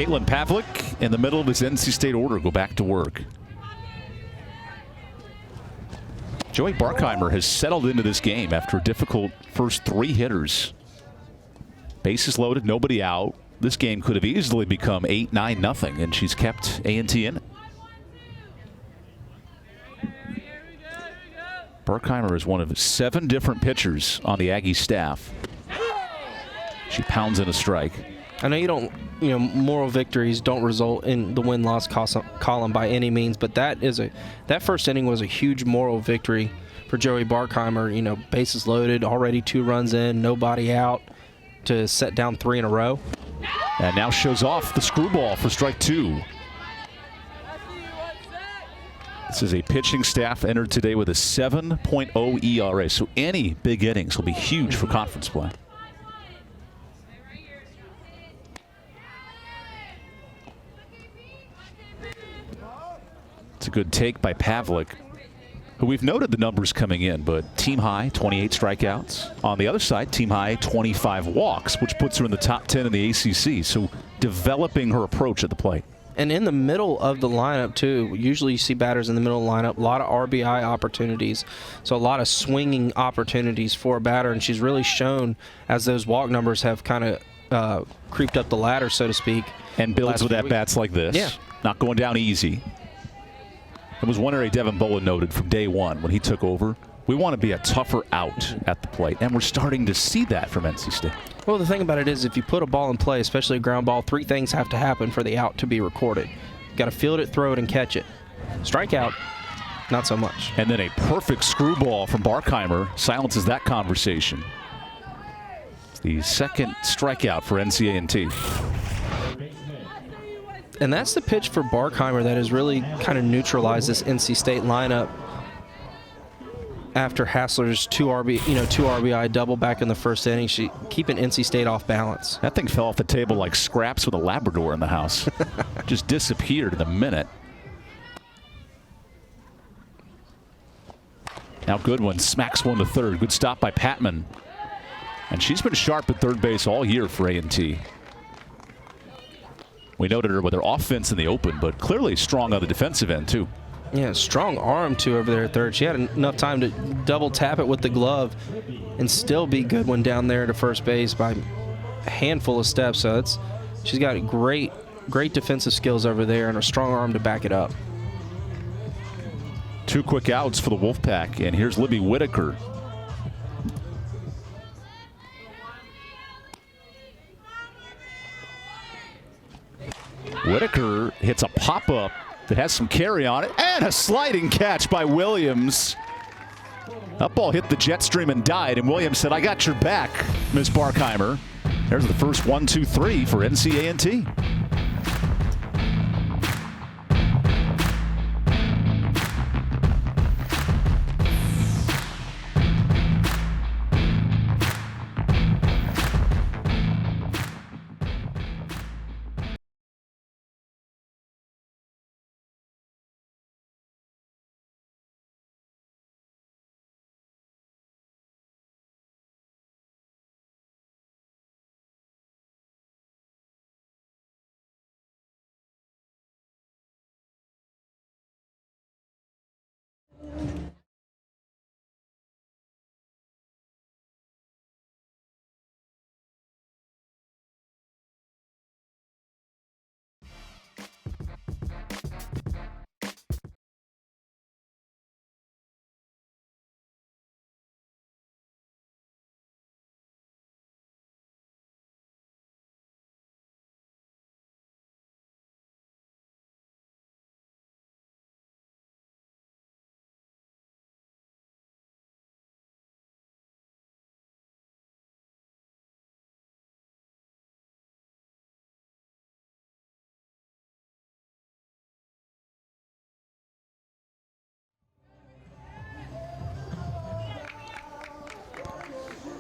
Caitlin Pavlik in the middle of his NC State order go back to work. Joey Barkheimer has settled into this game after a difficult first 3 hitters. Bases loaded, nobody out. This game could have easily become 8-9-0, and she's kept A&T in it. Barkheimer is one of 7 different pitchers on the Aggie staff. She pounds in a strike. I know moral victories don't result in the win-loss column by any means, but that first inning was a huge moral victory for Joey Barkheimer. Bases loaded, already 2 runs in, nobody out, to set down 3 in a row. And now shows off the screwball for strike 2. This is a pitching staff entered today with a 7.0 ERA, so any big innings will be huge for conference play. It's a good take by Pavlik, who we've noted the numbers coming in, but team high 28 strikeouts. On the other side, team high 25 walks, which puts her in the top 10 in the ACC. So developing her approach at the plate. And in the middle of the lineup, too, usually you see batters in the middle of the lineup, a lot of RBI opportunities, so a lot of swinging opportunities for a batter, and she's really shown as those walk numbers have kind of creeped up the ladder, so to speak. And builds with at-bats like this. Yeah. Not going down easy. It was one area Devin Bowen noted from day one when he took over. We want to be a tougher out at the plate, and we're starting to see that from NC State. Well, the thing about it is if you put a ball in play, especially a ground ball, 3 things have to happen for the out to be recorded. You got to field it, throw it, and catch it. Strikeout, not so much. And then a perfect screwball from Barkheimer silences that conversation. It's the second strikeout for NCA&T. And that's the pitch for Barkheimer that has really kind of neutralized this NC State lineup after Hassler's 2 RBI double back in the first inning. She keeping NC State off balance. That thing fell off the table like scraps with a Labrador in the house. Just disappeared in a minute. Now Goodwin smacks one to third. Good stop by Patman. And she's been sharp at third base all year for A&T. We noted her with her offense in the open, but clearly strong on the defensive end, too. Yeah, strong arm, too, over there at third. She had enough time to double tap it with the glove and still be Goodwin down there to first base by a handful of steps. So she's got great defensive skills over there and a strong arm to back it up. 2 quick outs for the Wolfpack, and here's Libby Whitaker. Whitaker hits a pop-up that has some carry on it, and a sliding catch by Williams. That ball hit the jet stream and died, and Williams said, "I got your back, Miss Barkheimer." There's the first 1-2-3 for NCA&T.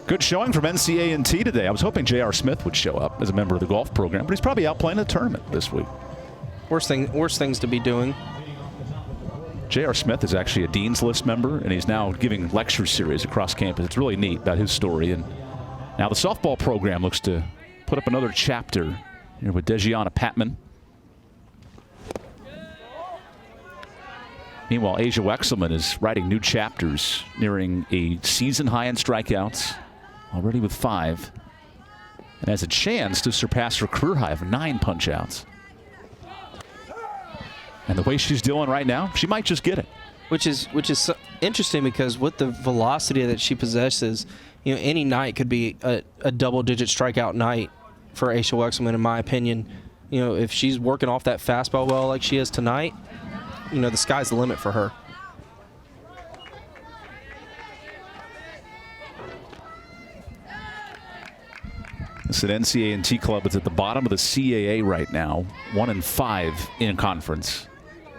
Good showing from NCA&T today. I was hoping J.R. Smith would show up as a member of the golf program, but he's probably out playing a tournament this week. Worst things to be doing. J.R. Smith is actually a Dean's List member, and he's now giving lecture series across campus. It's really neat about his story. And now the softball program looks to put up another chapter Here with Dejiana Patman. Meanwhile, Asia Wexelman is writing new chapters, nearing a season high in strikeouts, already with 5, and has a chance to surpass her career high of 9 punch-outs. And the way she's doing right now, she might just get it. Which is so interesting, because with the velocity that she possesses, you know, any night could be a double-digit strikeout night for Aisha Wexelman, in my opinion. You know, if she's working off that fastball well like she is tonight, you know, the sky's the limit for her. It's an NCA&T club. It's at the bottom of the CAA right now, 1-5 in conference.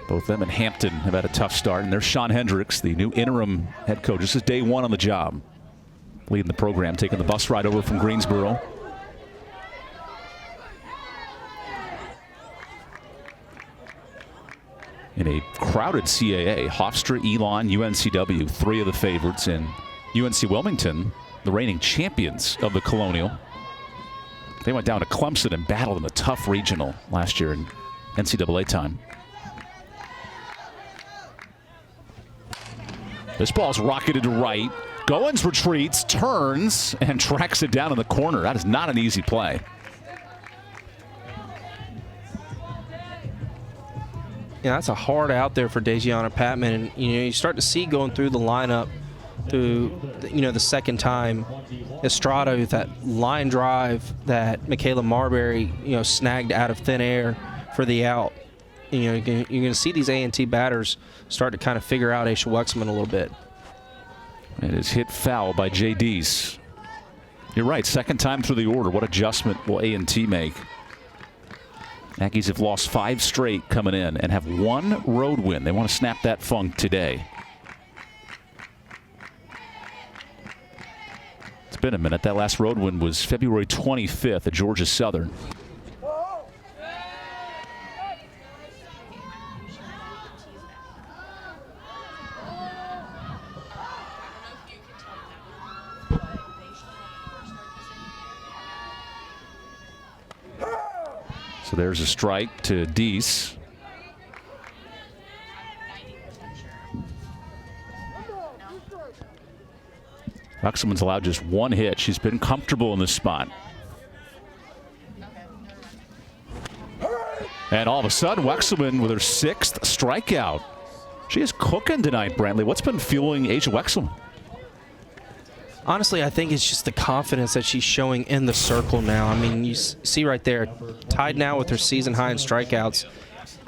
Both them and Hampton have had a tough start, and there's Sean Hendricks, the new interim head coach. This is day 1 on the job, leading the program, taking the bus ride over from Greensboro. In a crowded CAA, Hofstra, Elon, UNCW, 3 of the favorites, and UNC Wilmington, the reigning champions of the Colonial. They went down to Clemson and battled in a tough regional last year in NCAA time. This ball's rocketed to right. Goins retreats, turns, and tracks it down in the corner. That is not an easy play. Yeah, that's a hard out there for Dejiana Patman, and you know, you start to see going through the lineup through the second time, Estrada with that line drive that Michaela Marbury snagged out of thin air for the out. You're going to see these A&T batters start to kind of figure out Aisha Wexelman a little bit. It is hit foul by Jay Deese. You're right, second time through the order. What adjustment will A&T make? Aggies have lost 5 straight coming in and have 1 road win. They want to snap that funk today. It's been a minute. That last road win was February 25th at Georgia Southern. So there's a strike to Deese. Wexelman's allowed just 1 hit. She's been comfortable in this spot. And all of a sudden, Wexelman with her 6th strikeout. She is cooking tonight, Brantley. What's been fueling Asia Wexelman? Honestly, I think it's just the confidence that she's showing in the circle now. I mean, you see right there, tied now with her season high in strikeouts,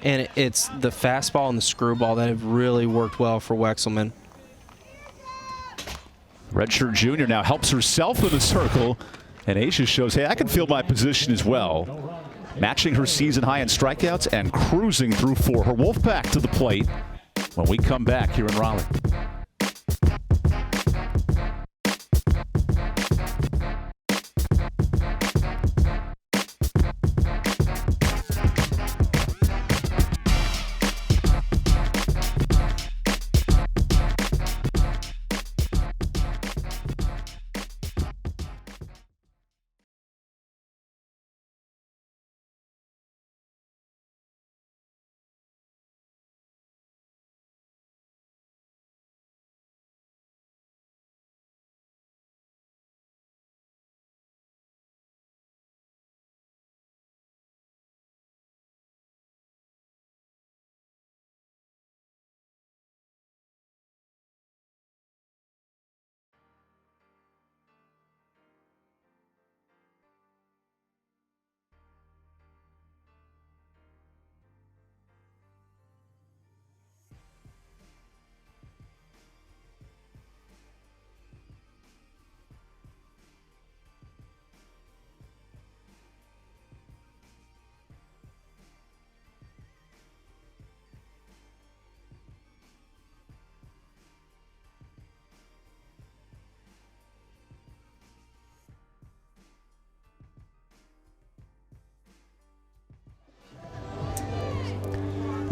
and it's the fastball and the screwball that have really worked well for Wexelman. Redshirt junior now helps herself in the circle, and Asia shows, hey, I can feel my position as well. Matching her season high in strikeouts and cruising through 4. Her Wolfpack to the plate when we come back here in Raleigh.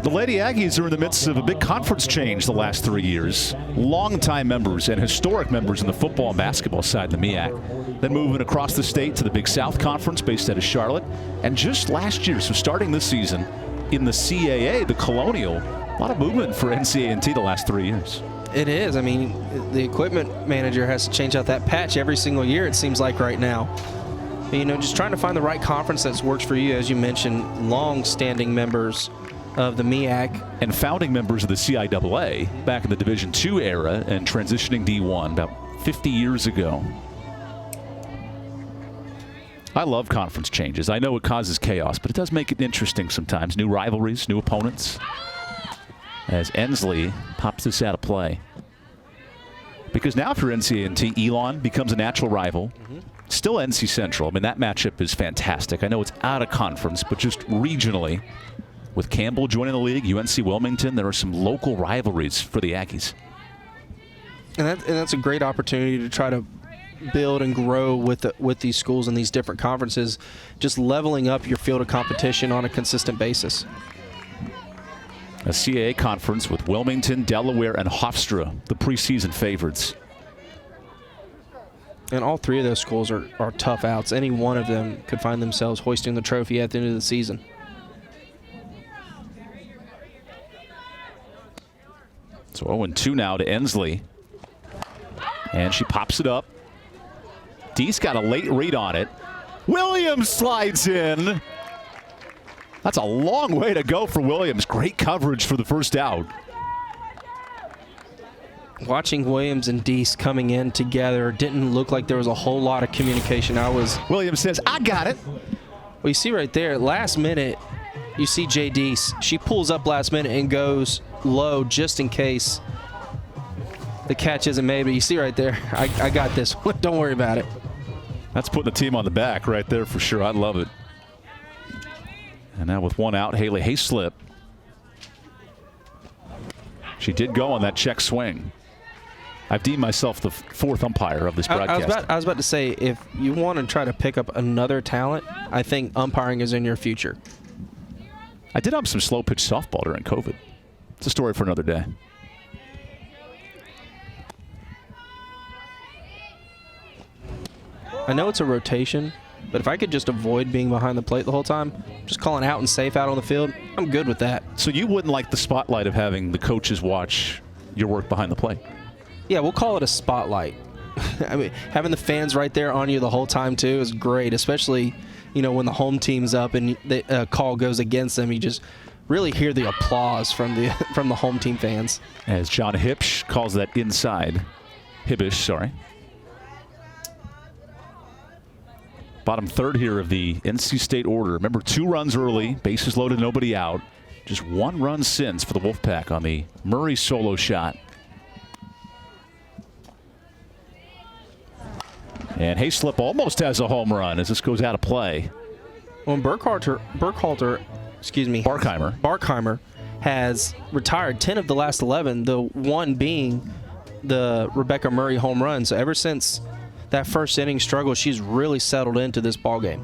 The Lady Aggies are in the midst of a big conference change the last 3 years. Longtime members and historic members in the football and basketball side of the MEAC then moving across the state to the Big South Conference based out of Charlotte. And just last year, so starting this season, in the CAA, the Colonial, a lot of movement for NCA&T the last 3 years. It is. I mean, the equipment manager has to change out that patch every single year, it seems like right now. You know, just trying to find the right conference that works for you. As you mentioned, long-standing members of the MEAC. And founding members of the CIAA back in the Division II era and transitioning D1 about 50 years ago. I love conference changes. I know it causes chaos, but it does make it interesting sometimes. New rivalries, new opponents. As Ensley pops this out of play. Because now for NCA&T, Elon becomes a natural rival. Still NC Central. I mean, that matchup is fantastic. I know it's out of conference, but just regionally, with Campbell joining the league, UNC Wilmington, there are some local rivalries for the Aggies. And that's a great opportunity to try to build and grow with these schools in these different conferences, just leveling up your field of competition on a consistent basis. A CAA conference with Wilmington, Delaware, and Hofstra, the preseason favorites. And all three of those schools are tough outs. Any one of them could find themselves hoisting the trophy at the end of the season. So 0-2 now to Ensley. And she pops it up. Deese got a late read on it. Williams slides in. That's a long way to go for Williams. Great coverage for the first out. Watching Williams and Deese coming in together, didn't look like there was a whole lot of communication. Williams says, I got it. Well, you see right there, last minute, you see Jay Deese. She pulls up last minute and goes low just in case the catch isn't made. But you see right there, I got this. Don't worry about it. That's putting the team on the back right there for sure. I love it. And now with one out, Haley Hayslip. She did go on that check swing. I've deemed myself the fourth umpire of this broadcast. I was about to say, if you want to try to pick up another talent, I think umpiring is in your future. I did ump some slow pitch softball during COVID. It's a story for another day. I know it's a rotation, but if I could just avoid being behind the plate the whole time, just calling out and safe out on the field, I'm good with that. So you wouldn't like the spotlight of having the coaches watch your work behind the plate? Yeah, we'll call it a spotlight. I mean, having the fans right there on you the whole time too is great, especially, you know, when the home team's up and the call goes against them. You just really hear the applause from the home team fans. As John Hipsch calls that inside. Hibbish, sorry. Bottom third here of the NC State order. Remember, 2 runs early, bases loaded, nobody out. Just 1 run since for the Wolfpack on the Murray solo shot. And Hayslip almost has a home run as this goes out of play. When Barkheimer has retired 10 of the last 11, the one being the Rebecca Murray home run. So ever since that first inning struggle, she's really settled into this ballgame.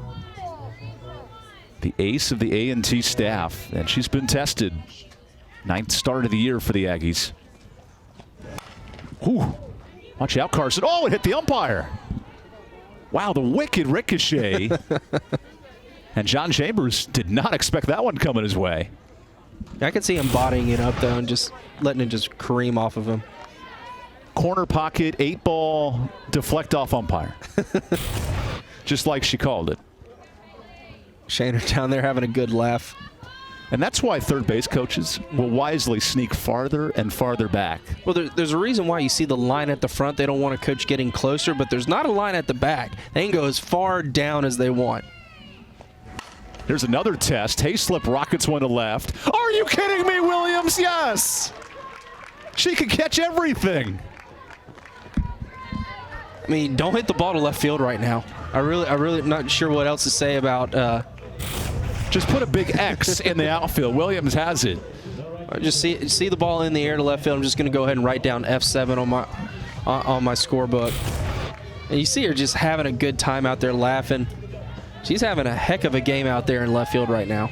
The ace of the A&T staff, and she's been tested. 9th start of the year for the Aggies. Whew. Watch out, Carson. Oh, it hit the umpire. Wow, the wicked ricochet. And John Chambers did not expect that one coming his way. I could see him bodying it up, though, and just letting it just cream off of him. Corner pocket, 8-ball, deflect off umpire. Just like she called it. Shaner down there having a good laugh. And that's why third base coaches will wisely sneak farther and farther back. Well, there's a reason why you see the line at the front. They don't want a coach getting closer, but there's not a line at the back. They can go as far down as they want. Here's another test. Hayslip rockets one to left. Are you kidding me, Williams? Yes! She can catch everything. I mean, don't hit the ball to left field right now. I really not sure what else to say about. Just put a big X in the outfield. Williams has it. Just see the ball in the air to left field. I'm just going to go ahead and write down F7 on my scorebook. And you see her just having a good time out there laughing. She's having a heck of a game out there in left field right now.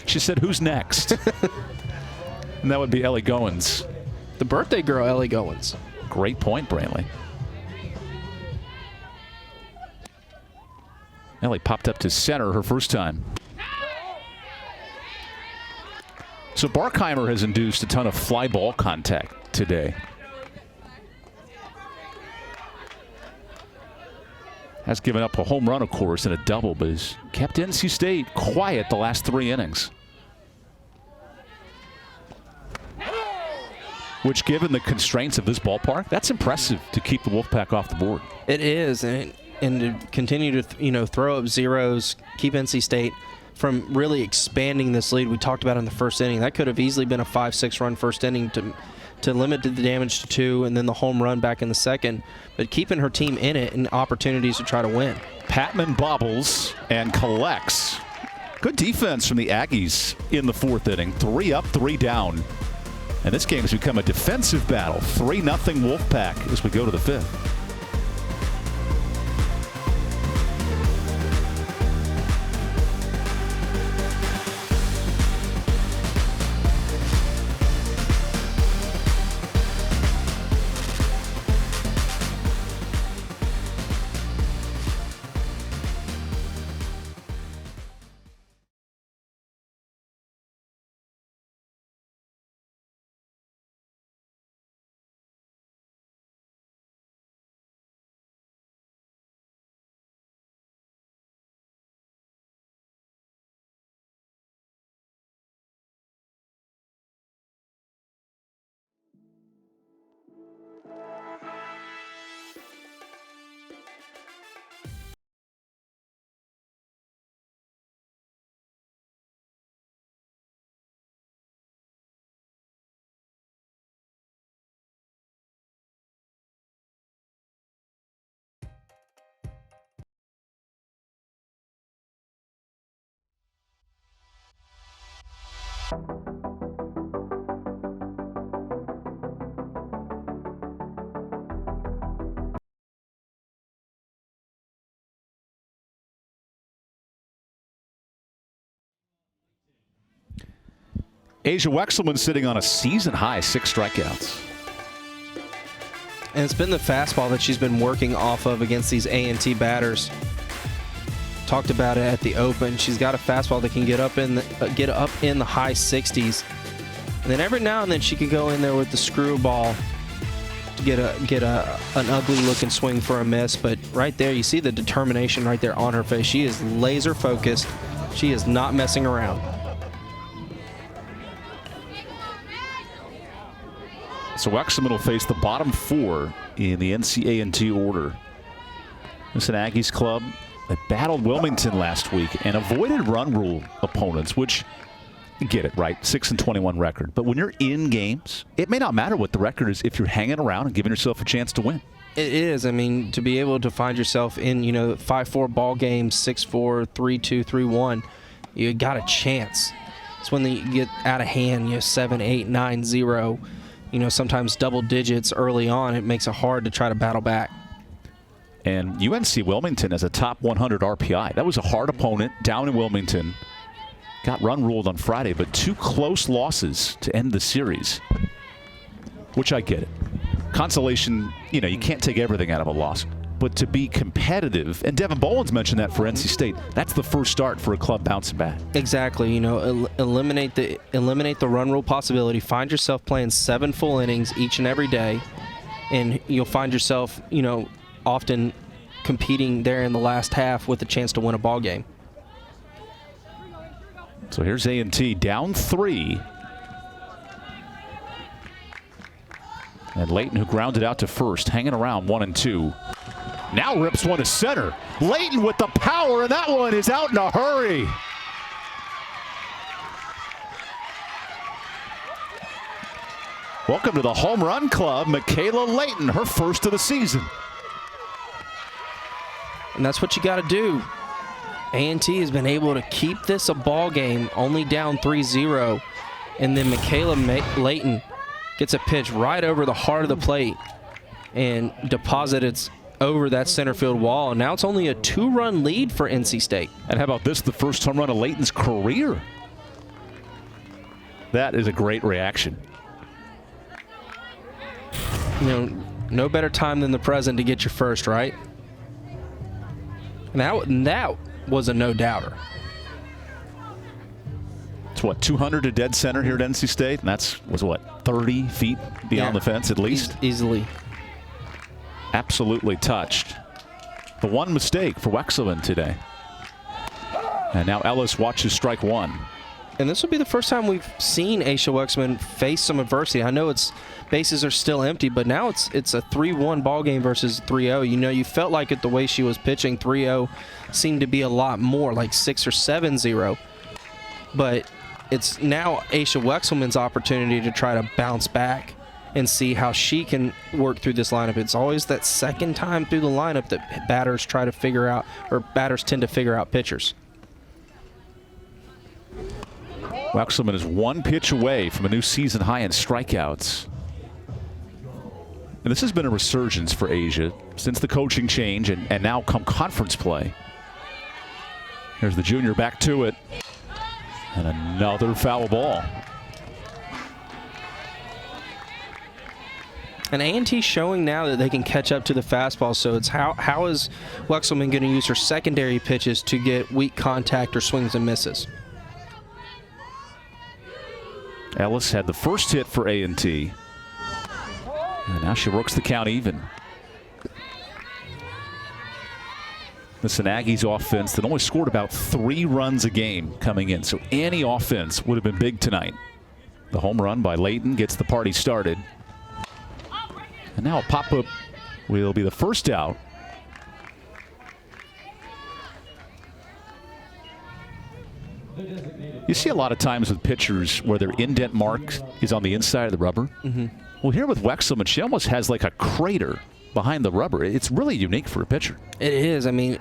She said, "Who's next?" And that would be Ellie Goins. The birthday girl, Ellie Goins. Great point, Brantley. Ellie popped up to center her first time. So Barkheimer has induced a ton of fly ball contact today. Has given up a home run, of course, and a double, but has kept NC State quiet the last 3 innings. Which, given the constraints of this ballpark, that's impressive to keep the Wolfpack off the board. It is, and to continue to throw up zeros, keep NC State from really expanding this lead we talked about in the first inning. That could have easily been a 5-6 run first inning to limit the damage to 2, and then the home run back in the second. But keeping her team in it and opportunities to try to win. Patman bobbles and collects. Good defense from the Aggies in the 4th inning. 3 up, 3 down. And this game has become a defensive battle. 3-0 Wolfpack as we go to the 5th. Asia Wexelman sitting on a season-high 6 strikeouts. And it's been the fastball that she's been working off of against these A&T batters. Talked about it at the Open. She's got a fastball that can get up in the high 60s. And then every now and then she can go in there with the screwball to get an ugly-looking swing for a miss. But right there, you see the determination right there on her face. She is laser-focused. She is not messing around. So Wexelman will face the bottom 4 in the NCA&T order. This is an Aggies club that battled Wilmington last week and avoided run rule opponents, which, get it, right, 6-21 record. But when you're in games, it may not matter what the record is if you're hanging around and giving yourself a chance to win. It is. I mean, to be able to find yourself in, 5-4 ball games, 6-4, 3-2, 3-1, you got a chance. It's when you get out of hand, 7, 8, 9, 0. Sometimes double digits early on, it makes it hard to try to battle back. And UNC Wilmington has a top 100 RPI. That was a hard opponent down in Wilmington. Got run ruled on Friday, but 2 close losses to end the series, which I get it. Consolation, you can't take everything out of a loss. But to be competitive, and Devin Boland's mentioned that for NC State, that's the first start for a club bouncing back. Exactly. Eliminate the run rule possibility. Find yourself playing 7 full innings each and every day, and you'll find yourself, often competing there in the last half with a chance to win a ball game. So here's A&T down 3. And Layton, who grounded out to first, hanging around 1 and 2. Now rips one to center. Layton with the power, and that one is out in a hurry. Welcome to the home run club, Michaela Layton, her first of the season. And that's what you got to do. A&T has been able to keep this a ball game, only down 3-0, and then Michaela Layton gets a pitch right over the heart of the plate and deposits over that center field wall. And now it's only a 2-run lead for NC State. And how about this, the first home run of Layton's career? That is a great reaction. No better time than the present to get your first, right? Now was a no-doubter. It's what, 200 to dead center here at NC State? And was what, 30 feet beyond the fence at least? Easily. Absolutely touched. The one mistake for Wexelman today. And now Ellis watches strike one. And this will be the first time we've seen Aisha Wexelman face some adversity. I know bases are still empty, but now it's a 3-1 ball game versus 3-0. You know, you felt like it the way she was pitching. 3-0 seemed to be a lot more, like 6 or 7-0. But it's now Aisha Wexelman's opportunity to try to bounce back and see how she can work through this lineup. It's always that second time through the lineup that batters try to figure out, or batters tend to figure out pitchers. Wexelman is one pitch away from a new season high in strikeouts. And this has been a resurgence for Asia since the coaching change and now come conference play. Here's the junior back to it. And another foul ball. And A&T showing now that they can catch up to the fastball, so it's how is Wexelman going to use her secondary pitches to get weak contact or swings and misses? Ellis had the first hit for A&T. And now she works the count even. The Aggies offense that only scored about 3 runs a game coming in. So any offense would have been big tonight. The home run by Layton gets the party started. And now a pop-up will be the first out. You see a lot of times with pitchers where their indent mark is on the inside of the rubber. Mm-hmm. Well, here with Wexelman, she almost has like a crater behind the rubber. It's really unique for a pitcher. It is. I mean,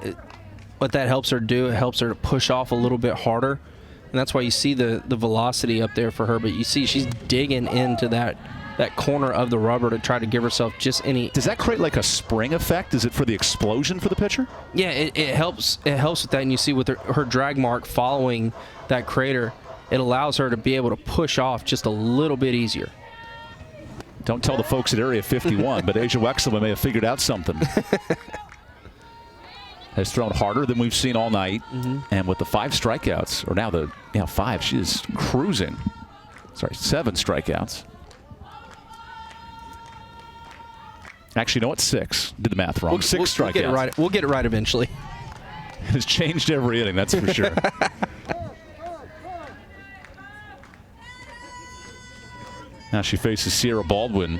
what that helps her do, it helps her to push off a little bit harder. And that's why you see the velocity up there for her. But you see she's digging into that corner of the rubber to try to give herself just any. Does that create like a spring effect? Is it for the explosion for the pitcher? Yeah, it helps. It helps with that. And you see with her drag mark following that crater, it allows her to be able to push off just a little bit easier. Don't tell the folks at Area 51, but Asia Wexelman may have figured out something. Has thrown harder than we've seen all night. Mm-hmm. And with the 5 strikeouts, or now 5, she is cruising. Sorry, 7 strikeouts. Actually, no, it's 6. Did the math wrong. 6 strikeouts. We'll get it right eventually. Has changed every inning, that's for sure. Now she faces Sierra Baldwin.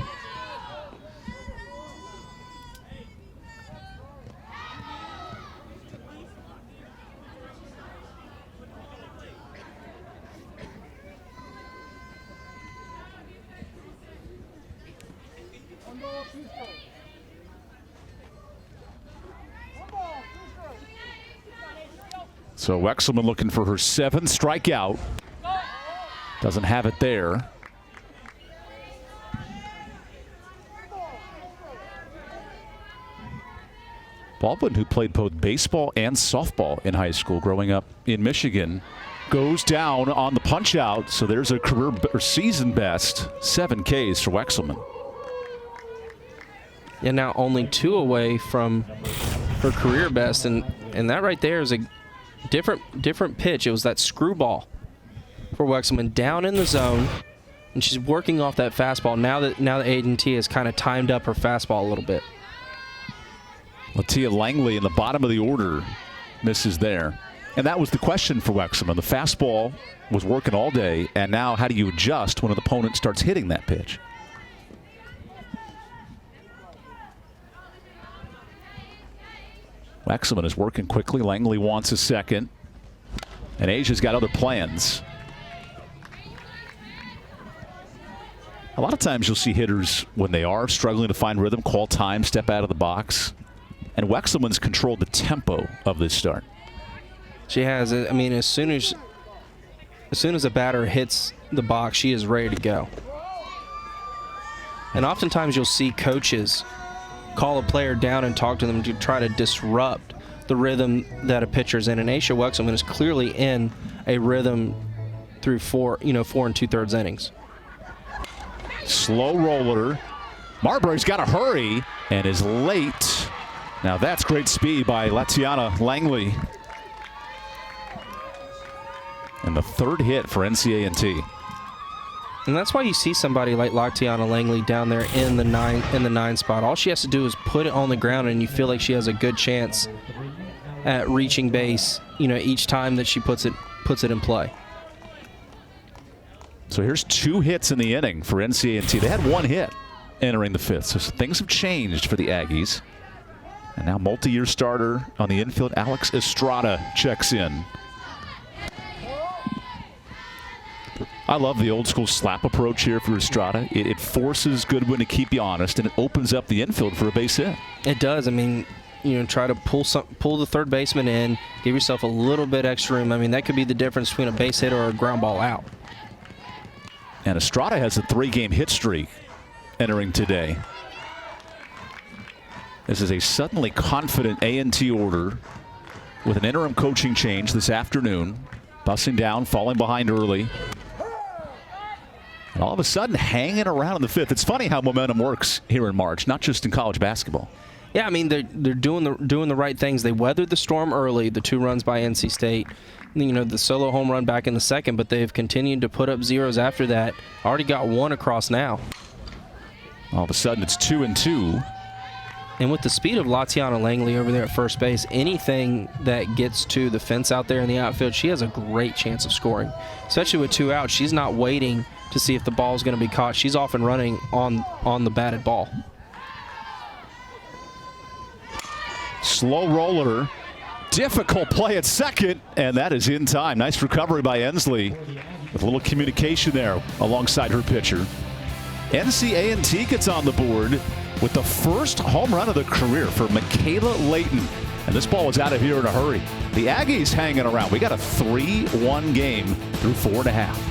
So Wexelman looking for her 7th strikeout. Doesn't have it there. Baldwin, who played both baseball and softball in high school growing up in Michigan, goes down on the punch out. So there's a career or season best 7 Ks for Wexelman. And now only 2 away from her career best, and that right there is a different pitch. It was that screwball for Wexelman down in the zone, and she's working off that fastball. Now that A&T has kind of timed up her fastball a little bit. Latia Langley in the bottom of the order misses there. And that was the question for Wexelman. The fastball was working all day, and now how do you adjust when an opponent starts hitting that pitch? Wexelman is working quickly. Langley wants a second. And Asia's got other plans. A lot of times you'll see hitters, when they are struggling to find rhythm, call time, step out of the box. And Wexelman's controlled the tempo of this start. She has. I mean, as soon as a batter hits the box, she is ready to go. And oftentimes you'll see coaches call a player down and talk to them to try to disrupt the rhythm that a pitcher's in. And Aisha Wexelman is clearly in a rhythm through 4 2/3 innings. Slow roller. Marbury's got to hurry and is late. Now that's great speed by Latiana Langley. And the third hit for NCA&T. And that's why you see somebody like Latiana Langley down there in the nine spot. All she has to do is put it on the ground, and you feel like she has a good chance at reaching base, each time that she puts it in play. So here's 2 hits in the inning for NCA&T. They had 1 hit entering the 5th, so things have changed for the Aggies. And now multi-year starter on the infield, Alex Estrada checks in. I love the old school slap approach here for Estrada. It forces Goodwin to keep you honest, and it opens up the infield for a base hit. It does. I mean, try to pull the third baseman in, give yourself a little bit extra room. I mean, that could be the difference between a base hit or a ground ball out. And Estrada has a 3-game hit streak entering today. This is a suddenly confident A&T order with an interim coaching change this afternoon. Busting down, falling behind early. And all of a sudden hanging around in the 5th. It's funny how momentum works here in March, not just in college basketball. Yeah, I mean, they're doing the right things. They weathered the storm early, the 2 runs by NC State. The solo home run back in the 2nd, but they've continued to put up zeros after that. Already got 1 across now. All of a sudden it's 2-2. And with the speed of Latiana Langley over there at first base, anything that gets to the fence out there in the outfield, she has a great chance of scoring. Especially with 2 outs, she's not waiting to see if the ball is going to be caught. She's off and running on the batted ball. Slow roller. Difficult play at second, and that is in time. Nice recovery by Ensley with a little communication there alongside her pitcher. NCA&T gets on the board with the first home run of the career for Michaela Layton. And this ball was out of here in a hurry. The Aggies hanging around. We got a 3-1 game through 4.5.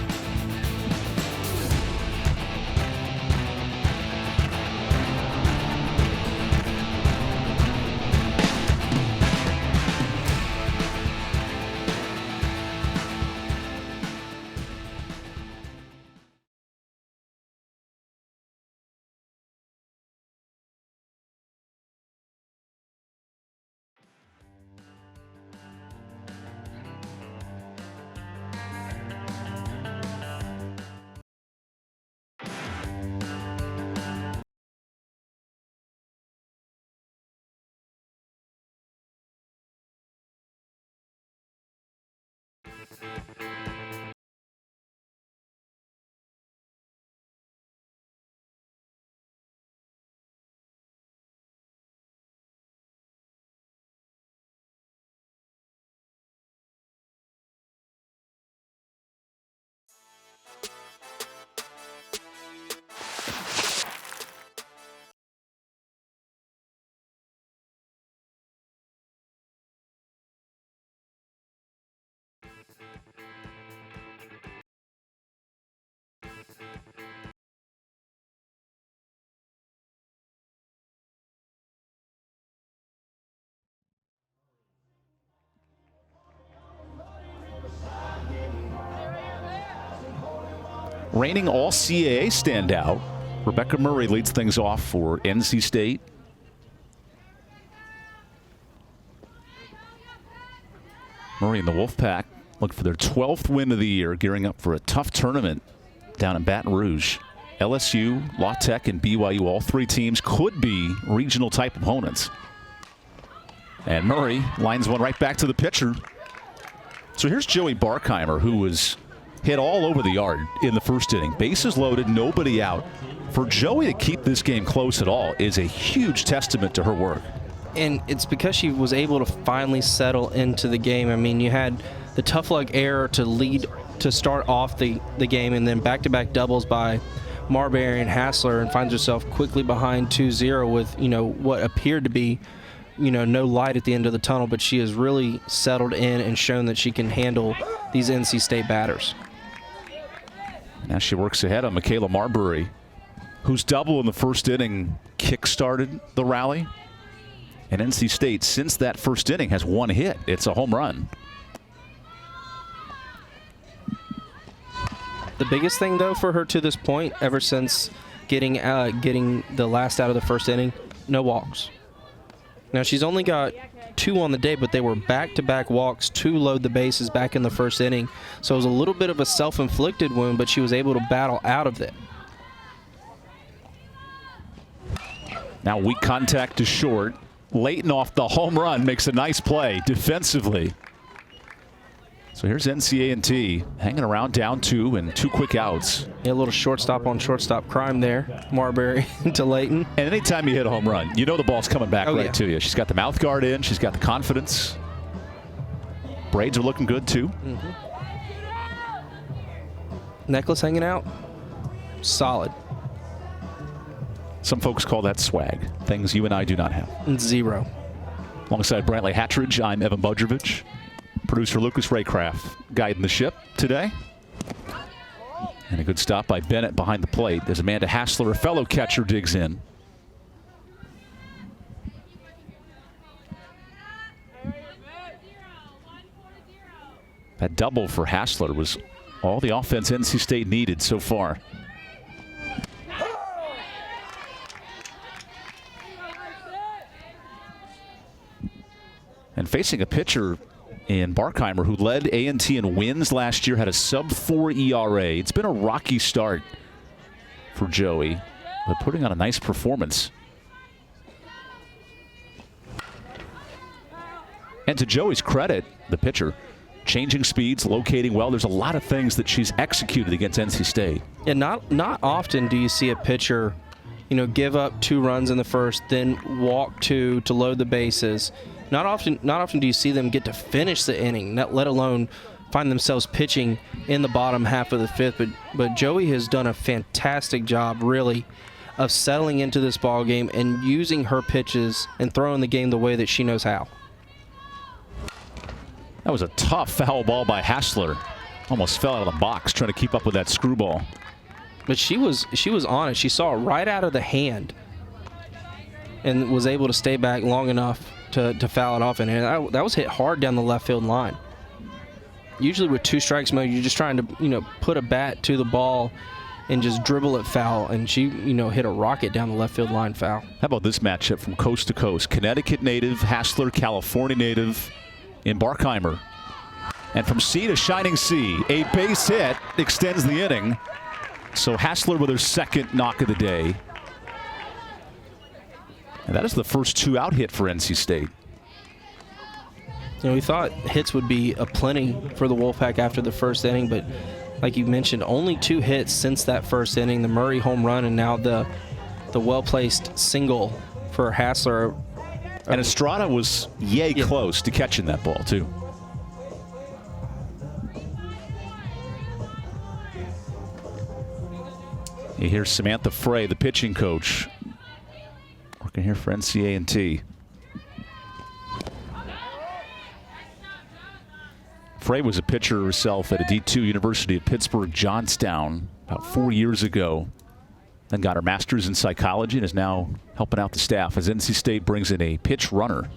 Reigning All-CAA standout, Rebecca Murray leads things off for NC State. Murray and the Wolfpack look for their 12th win of the year, gearing up for a tough tournament down in Baton Rouge. LSU, La Tech, and BYU, all 3 teams could be regional-type opponents. And Murray lines one right back to the pitcher. So here's Joey Barkheimer, who was hit all over the yard in the first inning. Bases loaded, nobody out. For Joey to keep this game close at all is a huge testament to her work. And it's because she was able to finally settle into the game. I mean, you had the tough luck error to start off the game, and then back-to-back doubles by Marbury and Hassler, and finds herself quickly behind 2-0 with, what appeared to be, no light at the end of the tunnel, but she has really settled in and shown that she can handle these NC State batters. Now she works ahead on Michaela Marbury, whose double in the first inning kick-started the rally. And NC State, since that first inning, has 1 hit. It's a home run. The biggest thing, though, for her to this point, ever since getting the last out of the first inning, no walks. Now, she's only got 2 on the day, but they were back-to-back walks to load the bases back in the first inning. So it was a little bit of a self-inflicted wound, but she was able to battle out of it. Now weak contact to short. Layton off the home run makes a nice play defensively. So here's NCA&T hanging around down 2 and 2 quick outs. Yeah, a little shortstop on shortstop crime there. Marbury to Layton. And anytime you hit a home run, you know the ball's coming back to you. She's got the mouth guard in. She's got the confidence. Braids are looking good, too. Necklace hanging out. Solid. Some folks call that swag. Things you and I do not have. 0. Alongside Brantley Hatridge, I'm Evan Budrovich. Producer Lucas Raycraft guiding the ship today. And a good stop by Bennett behind the plate as Amanda Hassler, a fellow catcher, digs in. That double for Hassler was all the offense NC State needed so far. And facing a pitcher in Barkheimer who led A&T in wins last year, had a sub-4 ERA. It's been a rocky start for Joey, but putting on a nice performance. And to Joey's credit, the pitcher, changing speeds, locating well. There's a lot of things that she's executed against NC State. Yeah, not often do you see a pitcher, give up 2 runs in the first, then walk 2 to load the bases. Not often do you see them get to finish the inning, let alone find themselves pitching in the bottom half of the 5th. But Joey has done a fantastic job, really, of settling into this ball game and using her pitches and throwing the game the way that she knows how. That was a tough foul ball by Hassler. Almost fell out of the box trying to keep up with that screwball. But she was on it. She saw it right out of the hand and was able to stay back long enough to foul it off. And that was hit hard down the left field line. Usually with 2 strikes mode, you're just trying to put a bat to the ball and just dribble it foul. And she hit a rocket down the left field line foul. How about this matchup from coast to coast? Connecticut native, Hassler, California native in Barkheimer. And from sea to shining sea, a base hit extends the inning. So Hassler with her 2nd knock of the day. And that is the first 2-out hit for NC State. We thought hits would be aplenty for the Wolfpack after the first inning, but like you mentioned, only 2 hits since that first inning. The Murray home run and now the well-placed single for Hassler. And Estrada was close to catching that ball, too. You hear Samantha Frey, the pitching coach, working here for NCA&T. Frey was a pitcher herself at a D2 University of Pittsburgh, Johnstown, about 4 years ago. Then got her master's in psychology and is now helping out the staff as NC State brings in a pitch runner.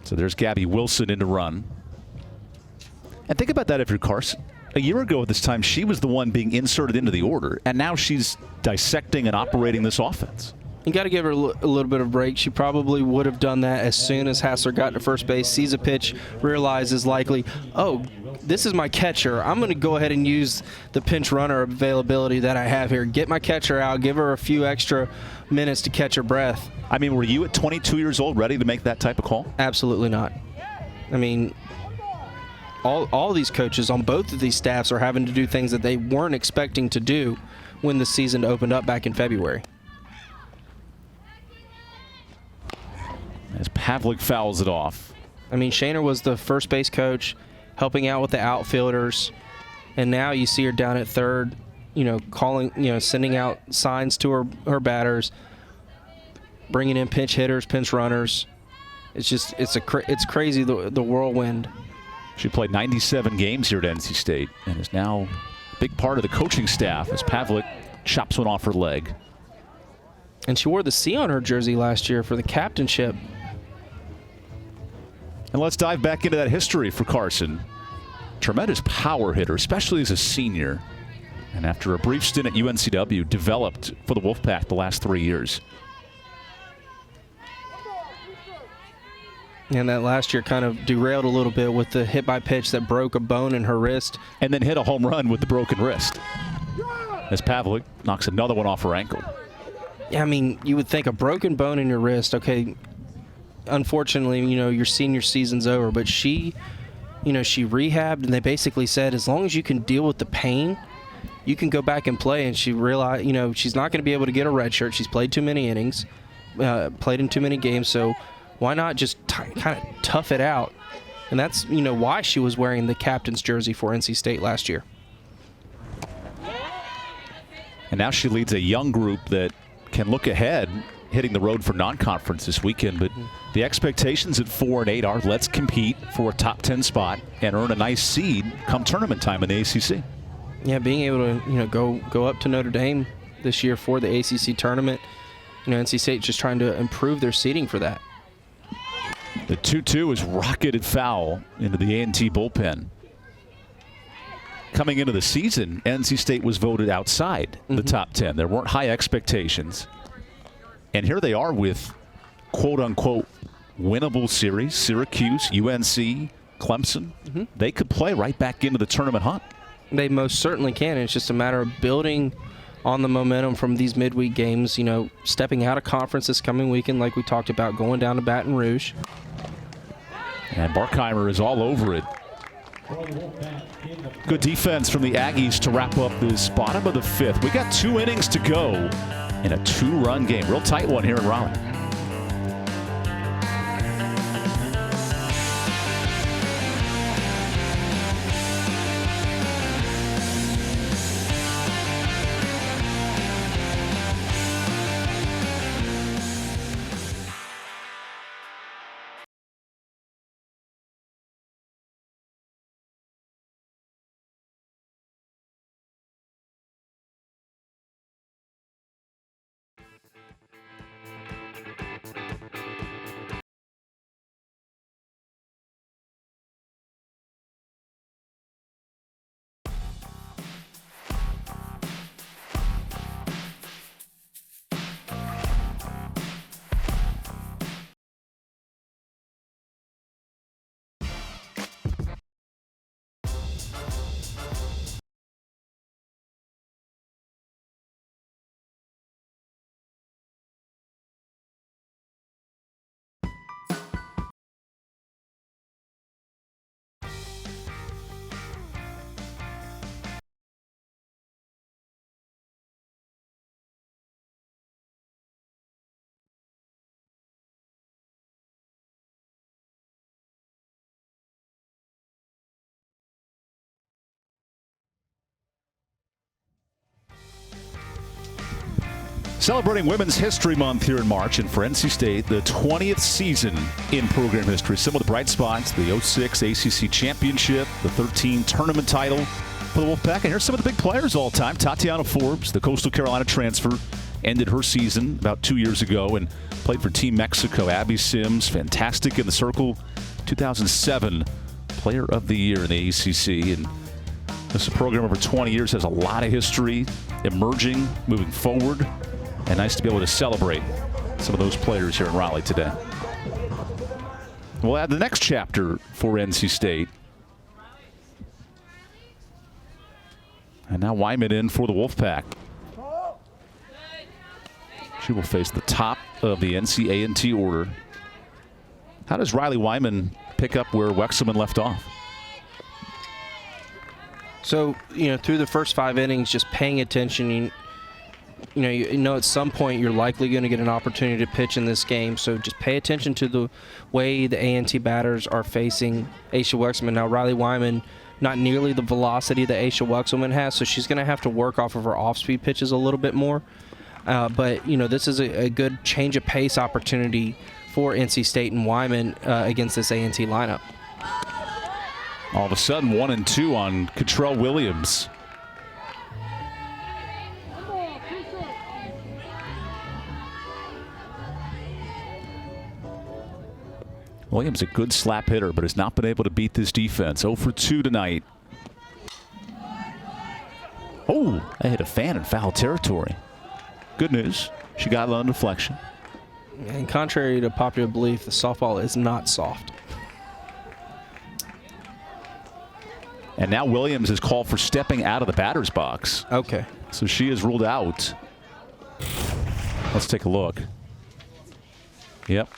So there's Gabby Wilson in to run. And think about that if you're Carson. A year ago at this time, she was the one being inserted into the order, and now she's dissecting and operating this offense. You got to give her a little bit of break. She probably would have done that as soon as Hassler got to first base, sees a pitch, realizes likely, oh, this is my catcher. I'm going to go ahead and use the pinch runner availability that I have here. Get my catcher out, give her a few extra minutes to catch her breath. I mean, were you at 22 years old ready to make that type of call? Absolutely not. I mean, all these coaches on both of these staffs are having to do things that they weren't expecting to do when the season opened up back in February. As Pavlik fouls it off. I mean, Shaner was the first base coach, helping out with the outfielders, and now you see her down at third, calling, sending out signs to her batters, bringing in pinch hitters, pinch runners. It's crazy the whirlwind. She played 97 games here at NC State and is now a big part of the coaching staff as Pavlik chops one off her leg. And she wore the C on her jersey last year for the captainship. And let's dive back into that history for Carson. Tremendous power hitter, especially as a senior. And after a brief stint at UNCW, developed for the Wolfpack the last 3 years. And that last year kind of derailed a little bit with the hit by pitch that broke a bone in her wrist. And then hit a home run with the broken wrist. As Pavlik knocks another one off her ankle. Yeah, I mean, you would think a broken bone in your wrist, okay, unfortunately, your senior season's over, but she rehabbed, and they basically said as long as you can deal with the pain, you can go back and play. And she realized, she's not going to be able to get a red shirt. She's played too many innings, played in too many games, so why not just kind of tough it out? And that's, why she was wearing the captain's jersey for NC State last year. And now she leads a young group that can look ahead, hitting the road for non-conference this weekend. But the expectations at 4-8 are let's compete for a top 10 spot and earn a nice seed come tournament time in the ACC. Yeah, being able to go up to Notre Dame this year for the ACC tournament. NC State just trying to improve their seeding for that. The 2-2 is rocketed foul into the A&T bullpen. Coming into the season, NC State was voted outside the top 10. There weren't high expectations. And here they are with quote-unquote winnable series. Syracuse, UNC, Clemson. They could play right back into the tournament hunt. They most certainly can. It's just a matter of building on the momentum from these midweek games, stepping out of conference this coming weekend like we talked about, going down to Baton Rouge. And Barkheimer is all over it. Good defense from the Aggies to wrap up this bottom of the 5th. We got 2 innings to go in a 2-run game. Real tight one here in Raleigh. Celebrating Women's History Month here in March, and for NC State, the 20th season in program history. Some of the bright spots, the 06 ACC Championship, the 13 tournament title for the Wolfpack. And here's some of the big players all time. Tatiana Forbes, the Coastal Carolina transfer, ended her season about 2 years ago and played for Team Mexico. Abby Sims, fantastic in the circle, 2007 Player of the Year in the ACC. And this is a program over 20 years, has a lot of history, emerging, moving forward. And nice to be able to celebrate some of those players here in Raleigh today. We'll add the next chapter for NC State. And now Wyman in for the Wolfpack. She will face the top of the NCA&T order. How does Riley Wyman pick up where Wexelman left off? So, through the first 5 innings, just paying attention, you know at some point you're likely going to get an opportunity to pitch in this game, so just pay attention to the way the A&T batters are facing Aisha Wexelman. Now, Riley Wyman, not nearly the velocity that Aisha Wexelman has, so she's going to have to work off of her off-speed pitches a little bit more. But, this is a good change of pace opportunity for NC State and Wyman against this A&T lineup. All of a sudden, 1-2 on Cottrell Williams. Williams a good slap hitter, but has not been able to beat this defense. 0 for 2 tonight. Oh, that hit a fan in foul territory. Good news. She got it on deflection. And contrary to popular belief, the softball is not soft. And now Williams is called for stepping out of the batter's box. Okay. So she is ruled out. Let's take a look. Yep.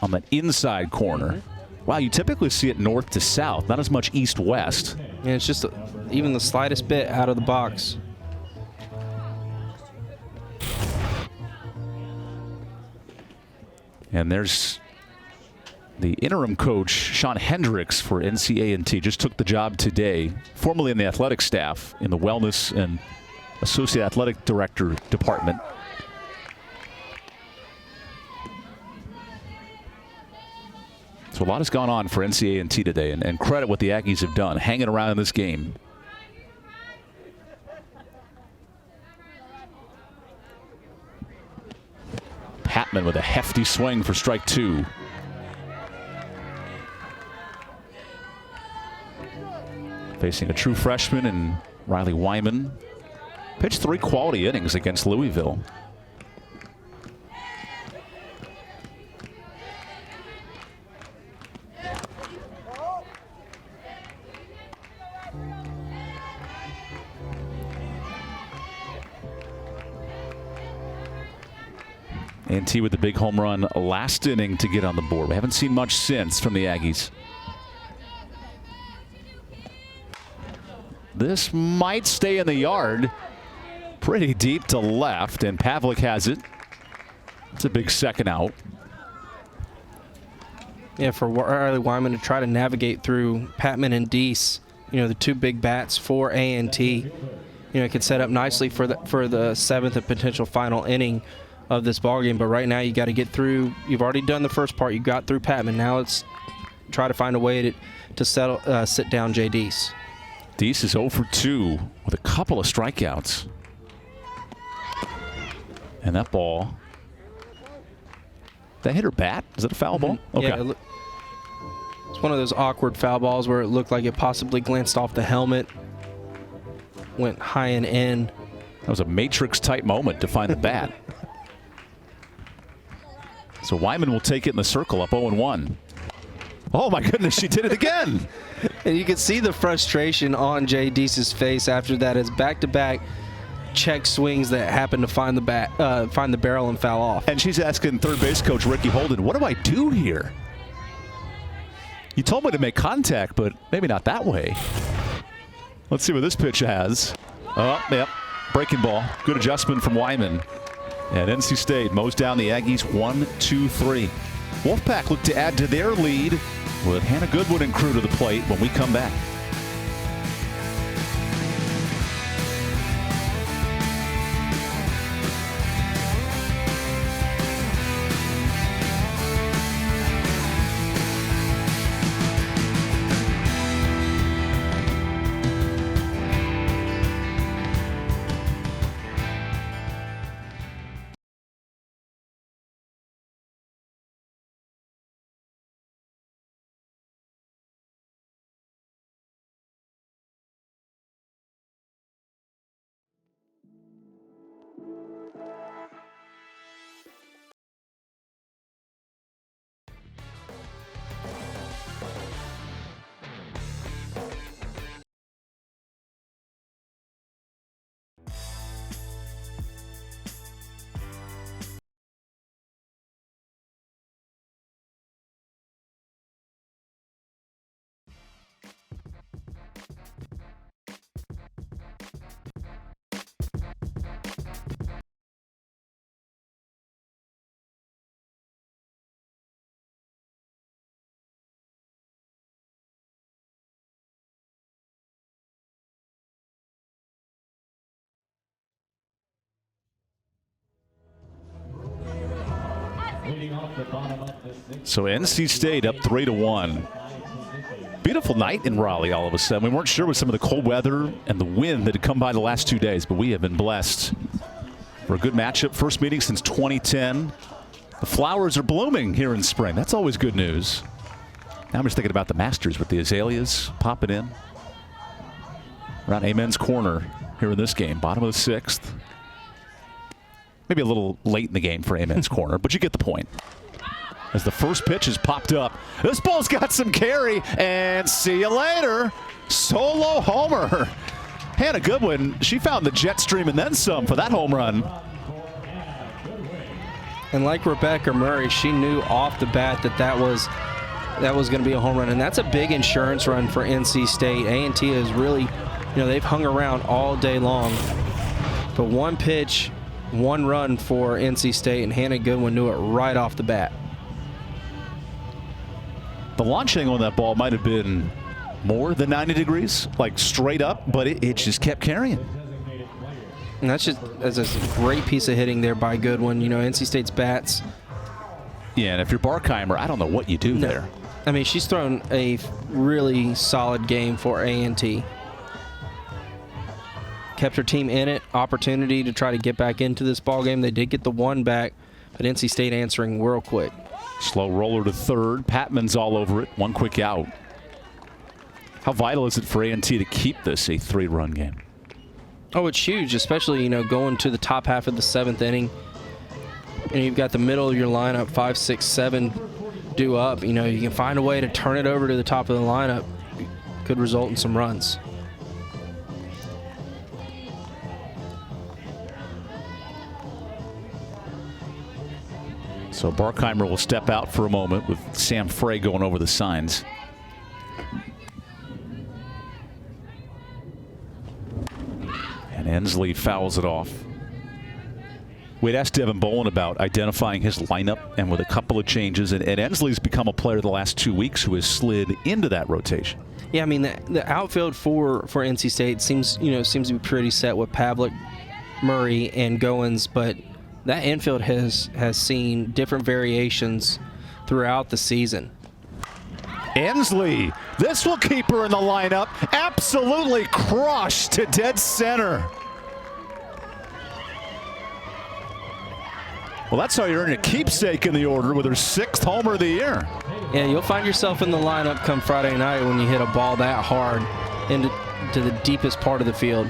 On that inside corner. Wow, you typically see it north to south, not as much east-west. And it's just even the slightest bit out of the box. And there's the interim coach, Sean Hendricks, for NCA&T. Just took the job today, formerly in the athletic staff in the wellness and associate athletic director department. So a lot has gone on for NCA&T today, and credit what the Aggies have done, hanging around in this game. Patman with a hefty swing for strike 2. Facing a true freshman in Riley Wyman. Pitched 3 quality innings against Louisville. A&T with the big home run last inning to get on the board. We haven't seen much since from the Aggies. This might stay in the yard. Pretty deep to left, and Pavlik has it. It's a big second out. Yeah, for Riley Wyman to try to navigate through Patman and Deese, the 2 big bats for A&T. It could set up nicely for the 7th and potential final inning of this ballgame, but right now you got to get through. You've already done the first part. You got through Patman. Now let's try to find a way to sit down Jay Deese. Deese is 0 for 2 with a couple of strikeouts. And that ball, that hit her bat? Is that a foul ball? Okay. Yeah, it's one of those awkward foul balls where it looked like it possibly glanced off the helmet, went high and in. That was a Matrix-type moment to find the bat. So Wyman will take it in the circle, up 0-1. Oh my goodness, she did it again. And you can see the frustration on Jay Deese's face after that, as back-to-back check swings that happen to find the barrel and foul off. And she's asking third base coach Ricky Holden, what do I do here? You told me to make contact, but maybe not that way. Let's see what this pitch has. Oh, yep, breaking ball. Good adjustment from Wyman. And NC State mows down the Aggies 1-2-3. Wolfpack look to add to their lead with Hannah Goodwin and crew to the plate when we come back. So NC State up 3-1. Beautiful night in Raleigh all of a sudden. We weren't sure with some of the cold weather and the wind that had come by the last 2 days, but we have been blessed for a good matchup. First meeting since 2010. The flowers are blooming here in spring. That's always good news. Now I'm just thinking about the Masters with the azaleas popping in around Amen's Corner. here in this game. Bottom of the 6th. Maybe a little late in the game for Amen's corner, but you get the point. As the first pitch is popped up, this ball's got some carry, and see you later. Solo homer. Hannah Goodwin, she found the jet stream and then some for that home run. And like Rebecca Murray, she knew off the bat that was going to be a home run, and that's a big insurance run for NC State. A&T is really, they've hung around all day long. But one pitch, one run for NC State, and Hannah Goodwin knew it right off the bat. The launch angle on that ball might have been more than 90 degrees, like straight up, but it just kept carrying. And that's a great piece of hitting there by Goodwin. NC State's bats. Yeah, and if you're Barkheimer, I don't know what you do there. I mean, she's thrown a really solid game for A&T. Kept her team in it. Opportunity to try to get back into this ball game. They did get the one back, but NC State answering real quick. Slow roller to third. Patman's all over it. One quick out. How vital is it for A&T to keep this a 3-run game? Oh, it's huge, especially, going to the top half of the 7th inning. And you've got the middle of your lineup, 5, 6, 7 due up. You can find a way to turn it over to the top of the lineup. Could result in some runs. So Barkheimer will step out for a moment with Sam Frey going over the signs. And Ensley fouls it off. We'd asked Devin Bolin about identifying his lineup, and with a couple of changes, and Ensley's become a player the last 2 weeks who has slid into that rotation. Yeah, I mean, the outfield for NC State seems to be pretty set with Pavlik, Murray, and Goins, but that infield has seen different variations throughout the season. Ensley, this will keep her in the lineup. Absolutely crushed to dead center. Well, that's how you earn a keepsake in the order with her 6th homer of the year. Yeah, you'll find yourself in the lineup come Friday night when you hit a ball that hard into the deepest part of the field.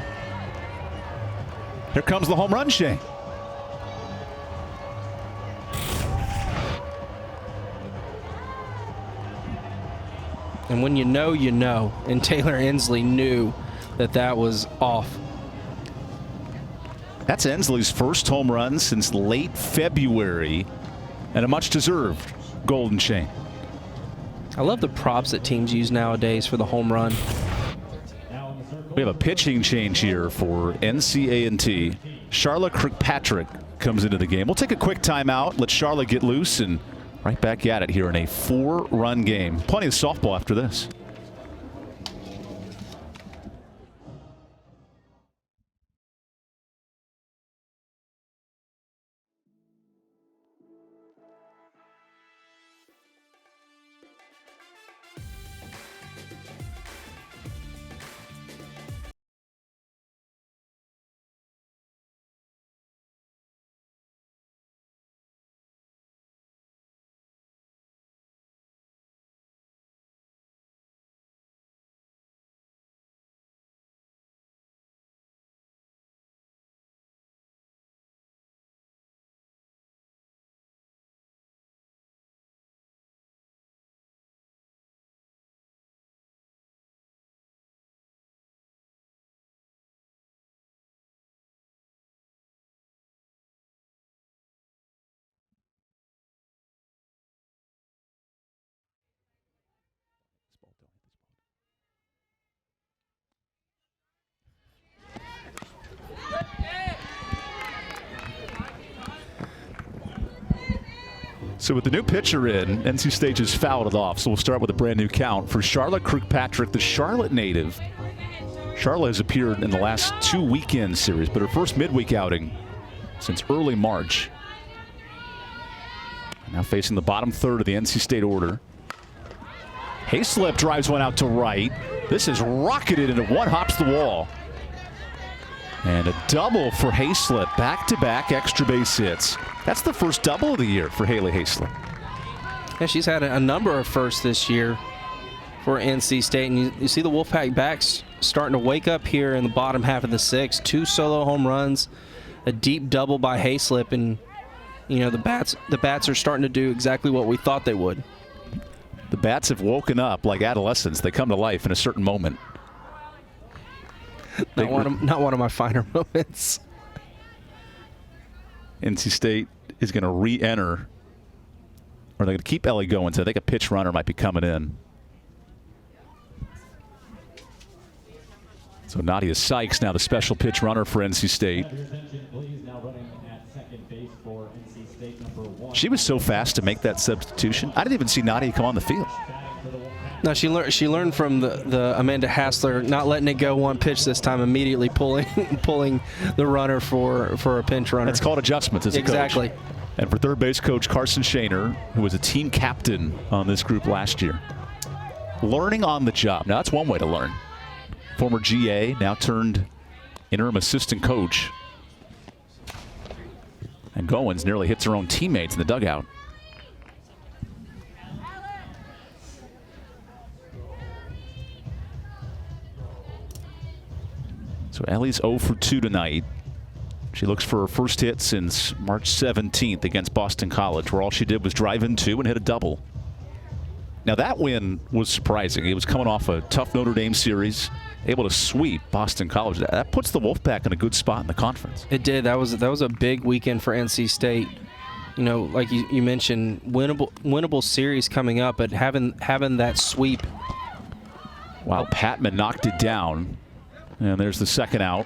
Here comes the home run, Shane. And when you know, and Taylor Ensley knew that was off. That's Ensley's first home run since late February, and a much-deserved golden chain. I love the props that teams use nowadays for the home run. We have a pitching change here for NCA&T. Charlotte Kirkpatrick comes into the game. We'll take a quick timeout, let Charlotte get loose, and right back at it here in a 4-run game. Plenty of softball after this. So with the new pitcher in, NC State just fouled it off. So we'll start with a brand new count for Charlotte Kirkpatrick, the Charlotte native. Charlotte has appeared in the last 2 weekend series, but her first midweek outing since early March. Now facing the bottom third of the NC State order. Hayslip drives one out to right. This is rocketed into one, hops the wall. And a double for Hayslip, back-to-back extra base hits. That's the first double of the year for Haley Hayslip. Yeah, she's had a number of firsts this year. for NC State. And you see the Wolfpack backs starting to wake up here in the bottom half of the sixth. 2 solo home runs, a deep double by Hayslip, and the bats are starting to do exactly what we thought they would. The bats have woken up like adolescents. They come to life in a certain moment. Not one of my finer moments. NC State is going to re-enter, or they're going to keep Ellie going, so I think a pitch runner might be coming in. So Nadia Sykes now the special pitch runner for NC State. She was so fast to make that substitution. I didn't even see Nadia come on the field. No, she learned from the Amanda Hassler, not letting it go one pitch this time, immediately pulling the runner for a pinch runner. It's called adjustments as a coach. Exactly. And for third base coach Carson Shaner, who was a team captain on this group last year. Learning on the job. Now that's one way to learn. Former GA, now turned interim assistant coach. And Goins nearly hits her own teammates in the dugout. So Ellie's 0 for 2 tonight. She looks for her first hit since March 17th against Boston College, where all she did was drive in 2 and hit a double. Now that win was surprising. It was coming off a tough Notre Dame series, able to sweep Boston College. That puts the Wolfpack in a good spot in the conference. It did. That was a big weekend for NC State. Like you mentioned, winnable series coming up, but having that sweep. Wow, Patman knocked it down, and there's the second out.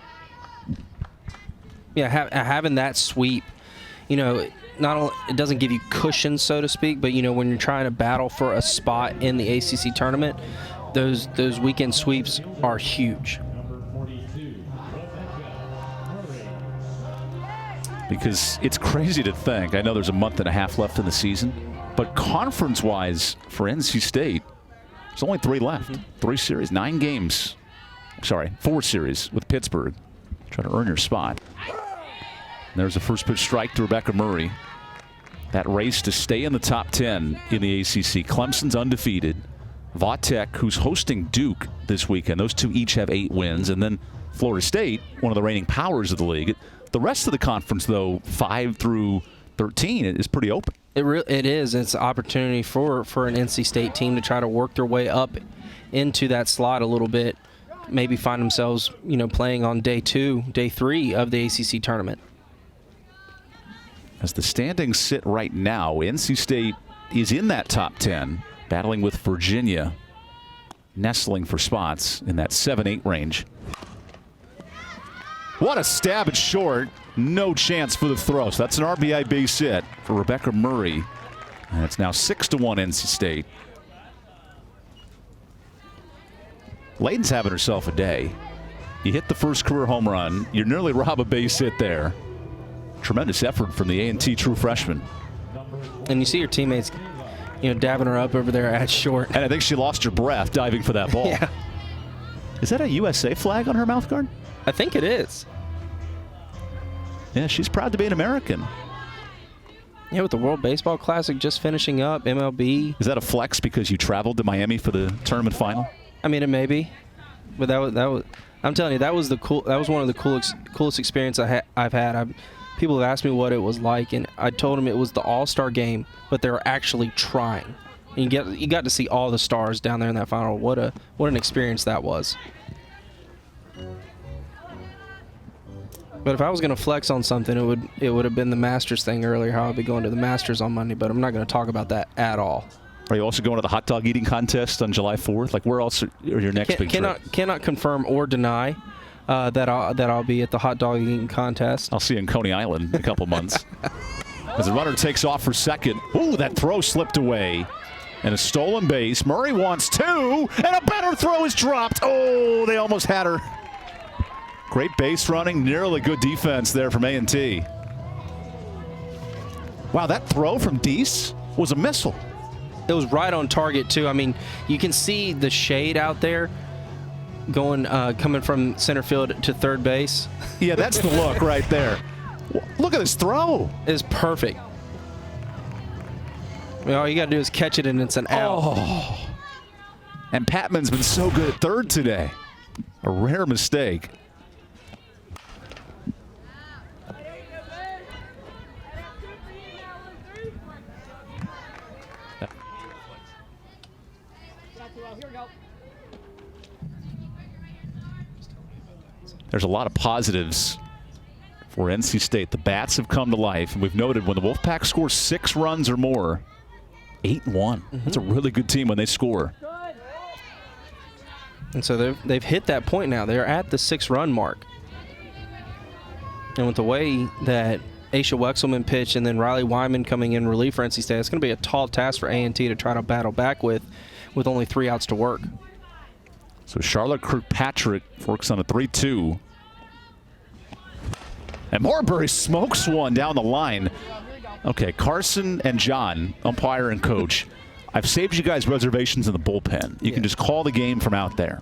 Yeah, having that sweep, not only it doesn't give you cushion, so to speak, but when you're trying to battle for a spot in the ACC tournament, those weekend sweeps are huge. Because it's crazy to think. I know there's a month and a half left in the season, but conference-wise for NC State, there's only 3 left. 3 series, 9 games. Sorry, 4 series with Pittsburgh. Trying to earn your spot. And there's a first pitch strike to Rebecca Murray. That race to stay in the top 10 in the ACC. Clemson's undefeated. Vautech, who's hosting Duke this weekend. Those two each have 8 wins. And then Florida State, one of the reigning powers of the league. The rest of the conference, though, 5 through 13, is pretty open. It is. It's an opportunity for an NC State team to try to work their way up into that slot a little bit. Maybe find themselves, playing on day 2, day 3 of the ACC tournament. As the standings sit right now, NC State is in that top 10, battling with Virginia, nestling for spots in that 7-8 range. What a stab at short. No chance for the throw. So that's an RBI base hit for Rebecca Murray. And it's now 6-1 NC State. Layton's having herself a day. You hit the first career home run. You nearly rob a base hit there. Tremendous effort from the A&T true freshman. And you see your teammates, dabbing her up over there at short. And I think she lost her breath diving for that ball. Yeah. Is that a USA flag on her mouth guard? I think it is. Yeah, she's proud to be an American. Yeah, with the World Baseball Classic just finishing up, MLB. Is that a flex because you traveled to Miami for the tournament final? I mean, it may be, but that was. I'm telling you, that was one of the coolest experience I've had. People have asked me what it was like, and I told them it was the All-Star game, but they were actually trying. And you got to see all the stars down there in that final. What an experience that was. But if I was going to flex on something, it would have been the Masters thing earlier, how I'd be going to the Masters on Monday, but I'm not going to talk about that at all. Are you also going to the hot dog eating contest on July 4th? Like, where else are your next big trip? Cannot confirm or deny that I'll be at the hot dog eating contest. I'll see you in Coney Island in a couple months. As the runner takes off for second. Ooh, that throw slipped away. And a stolen base. Murray wants 2, and a better throw is dropped. Oh, they almost had her. Great base running, nearly good defense there from A&T. Wow, that throw from Deese was a missile. It was right on target, too. I mean, you can see the shade out there coming from center field to third base. Yeah, that's the look right there. Look at this throw. It's perfect. I mean, all you got to do is catch it, and it's an out. Oh. And Patman's been so good at third today. A rare mistake. There's a lot of positives for NC State. The bats have come to life, and we've noted when the Wolfpack scores 6 runs or more, 8-1. That's a really good team when they score. And so they've hit that point now. They're at the 6-run mark. And with the way that Aisha Wexelman pitched and then Riley Wyman coming in relief for NC State, it's going to be a tall task for A&T to try to battle back with only 3 outs to work. So Charlotte Kirkpatrick works on a 3-2. And Marbury smokes one down the line. Okay, Carson and John, umpire and coach, I've saved you guys reservations in the bullpen. You can just call the game from out there.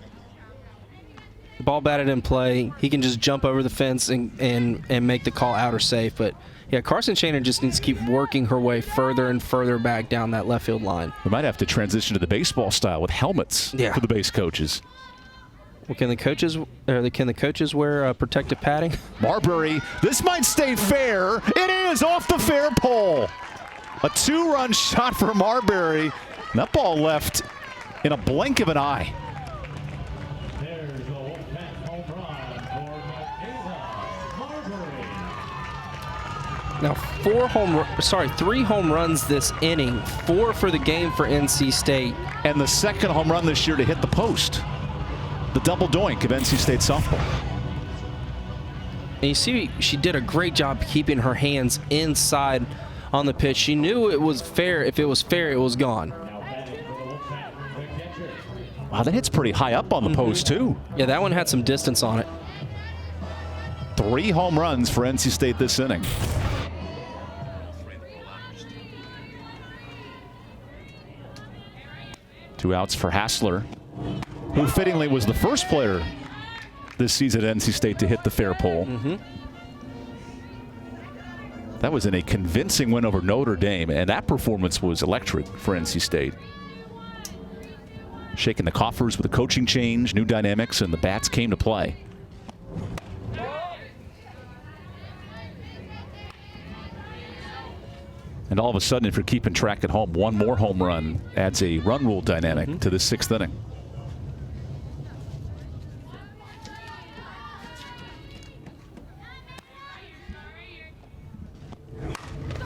Ball batted in play. He can just jump over the fence and make the call out or safe. But, yeah, Carson Shaner just needs to keep working her way further and further back down that left field line. We might have to transition to the baseball style with helmets for the base coaches. Well, can the coaches wear protective padding? Marbury, this might stay fair. It is off the fair pole. A 2-run shot for Marbury. And that ball left in a blink of an eye. Now 3 home runs this inning, 4 for the game for NC State. And the second home run this year to hit the post. The double doink of NC State softball. And you see she did a great job keeping her hands inside on the pitch. She knew it was fair. If it was fair, it was gone. Wow, that hits pretty high up on the post, too. Yeah, that one had some distance on it. 3 home runs for NC State this inning. Two outs for Hassler, who fittingly was the first player this season at NC State to hit the fair pole. That was in a convincing win over Notre Dame, and that performance was electric for NC State. Shaking the coffers with a coaching change, new dynamics, and the bats came to play. And all of a sudden, if you're keeping track at home, 1 more home run adds a run rule dynamic to this 6th inning.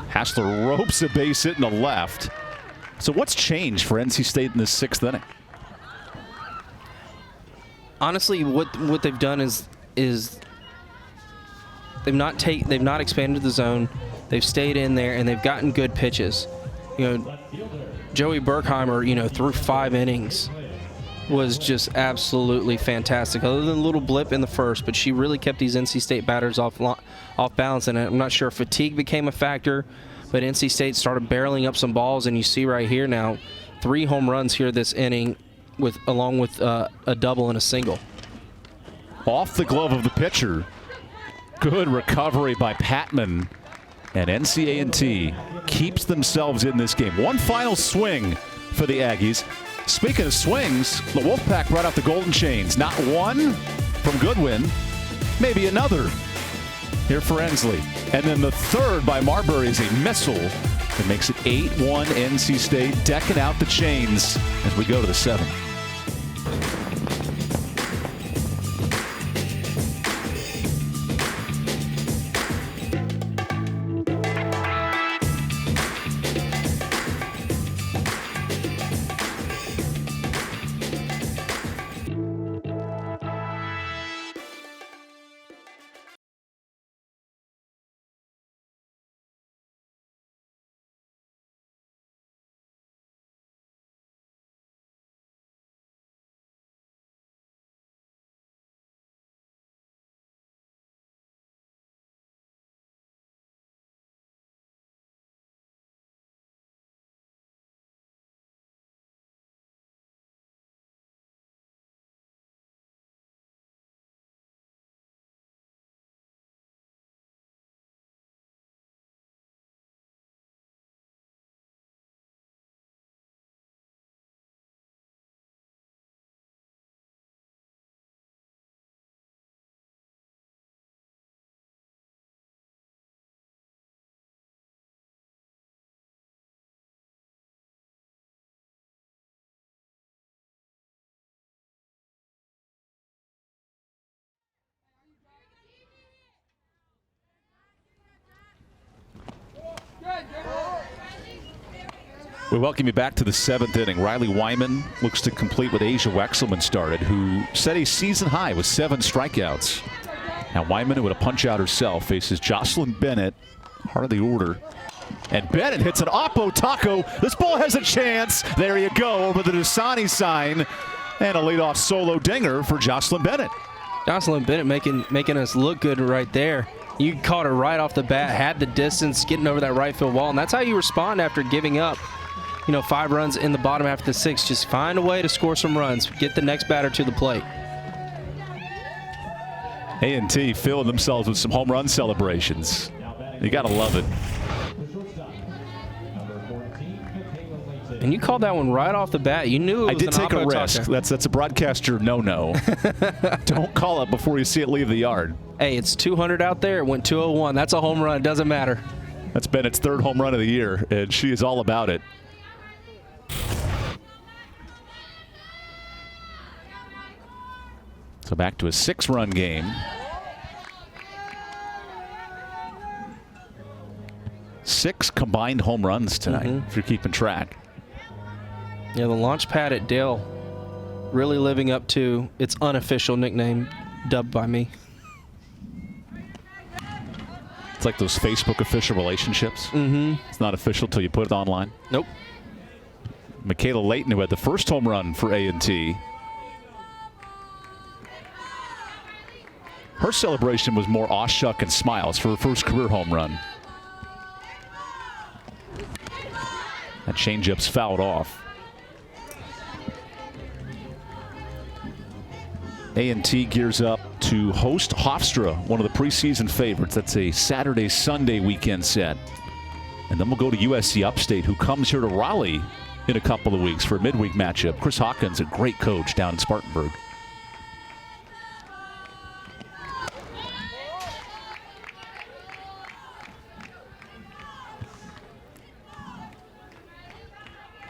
Hassler ropes a base hit in the left. So what's changed for NC State in this 6th inning? Honestly, what they've done is they've not expanded the zone. They've stayed in there and they've gotten good pitches. You know, Joey Berkheimer, through 5 innings was just absolutely fantastic. Other than a little blip in the first, but she really kept these NC State batters off balance. And I'm not sure if fatigue became a factor, but NC State started barreling up some balls, and you see right here now 3 home runs here this inning, along with a double and a single. Off the glove of the pitcher. Good recovery by Patman. And NCA&T keeps themselves in this game. One final swing for the Aggies. Speaking of swings, the Wolfpack brought out the Golden Chains. Not one from Goodwin, maybe another here for Ensley. And then the third by Marbury is a missile that makes it 8-1 NC State, decking out the chains as we go to the 7th. We welcome you back to the 7th inning. Riley Wyman looks to complete what Asia Wexelman started, who set a season high with 7 strikeouts. Now Wyman, who would have punch out herself, faces Jocelyn Bennett, heart of the order. And Bennett hits an Oppo Taco. This ball has a chance. There you go, over the Dasani sign. And a leadoff solo dinger for Jocelyn Bennett. Jocelyn Bennett making us look good right there. You caught her right off the bat, had the distance, getting over that right field wall, and that's how you respond after giving up, 5 runs in the bottom half of the 6th. Just find a way to score some runs, get the next batter to the plate. A&T filling themselves with some home run celebrations. You got to love it. And you called that one right off the bat. You knew it was I did take a risk. That's a broadcaster no-no. Don't call it before you see it leave the yard. Hey, it's 200 out there. It went 201. That's a home run. It doesn't matter. That's Bennett's 3rd home run of the year, and she is all about it. So back to a 6-run game. 6 combined home runs tonight, if you're keeping track. Yeah, the launch pad at Dale really living up to its unofficial nickname, dubbed by me. It's like those Facebook official relationships. It's not official till you put it online. Nope. Michaela Layton, who had the first home run for A&T. Her celebration was more aw shuck and smiles for her first career home run. That changeup's fouled off. A&T gears up to host Hofstra, one of the preseason favorites. That's a Saturday-Sunday weekend set. And then we'll go to USC Upstate, who comes here to Raleigh in a couple of weeks for a midweek matchup. Chris Hawkins, a great coach down in Spartanburg.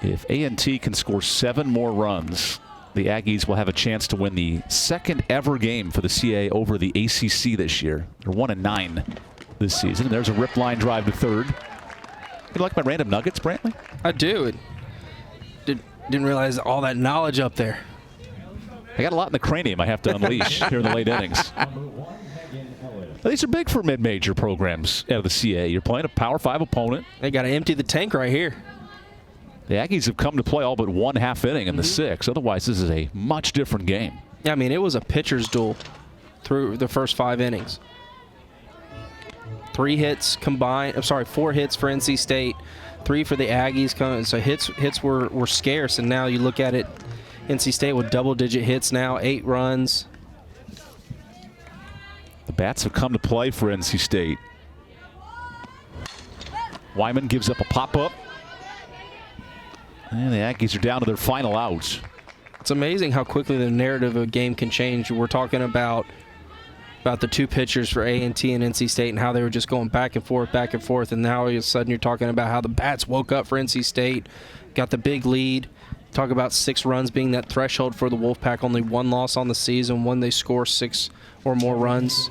If A&T can score 7 more runs, the Aggies will have a chance to win the 2nd ever game for the CA over the ACC this year. They're 1-9 this season. And there's a rip line drive to 3rd. You like my random nuggets, Brantley? I do. Didn't realize all that knowledge up there. I got a lot in the cranium I have to unleash here in the late innings. These are big for mid-major programs out of the CA. You're playing a Power 5 opponent. They got to empty the tank right here. The Aggies have come to play all but 1/2 inning in the 6th. Otherwise, this is a much different game. Yeah, I mean, it was a pitcher's duel through the first 5 innings. 4 hits for NC State, 3 for the Aggies. So hits were scarce, and now you look at it, NC State with double-digit hits now, 8 runs. The bats have come to play for NC State. Wyman gives up a pop-up. And the Aggies are down to their final outs. It's amazing how quickly the narrative of a game can change. We're talking about the 2 pitchers for A&T and NC State and how they were just going back and forth, and now all of a sudden you're talking about how the bats woke up for NC State, got the big lead. Talk about 6 runs being that threshold for the Wolfpack. Only 1 loss on the season when they score 6 or more runs.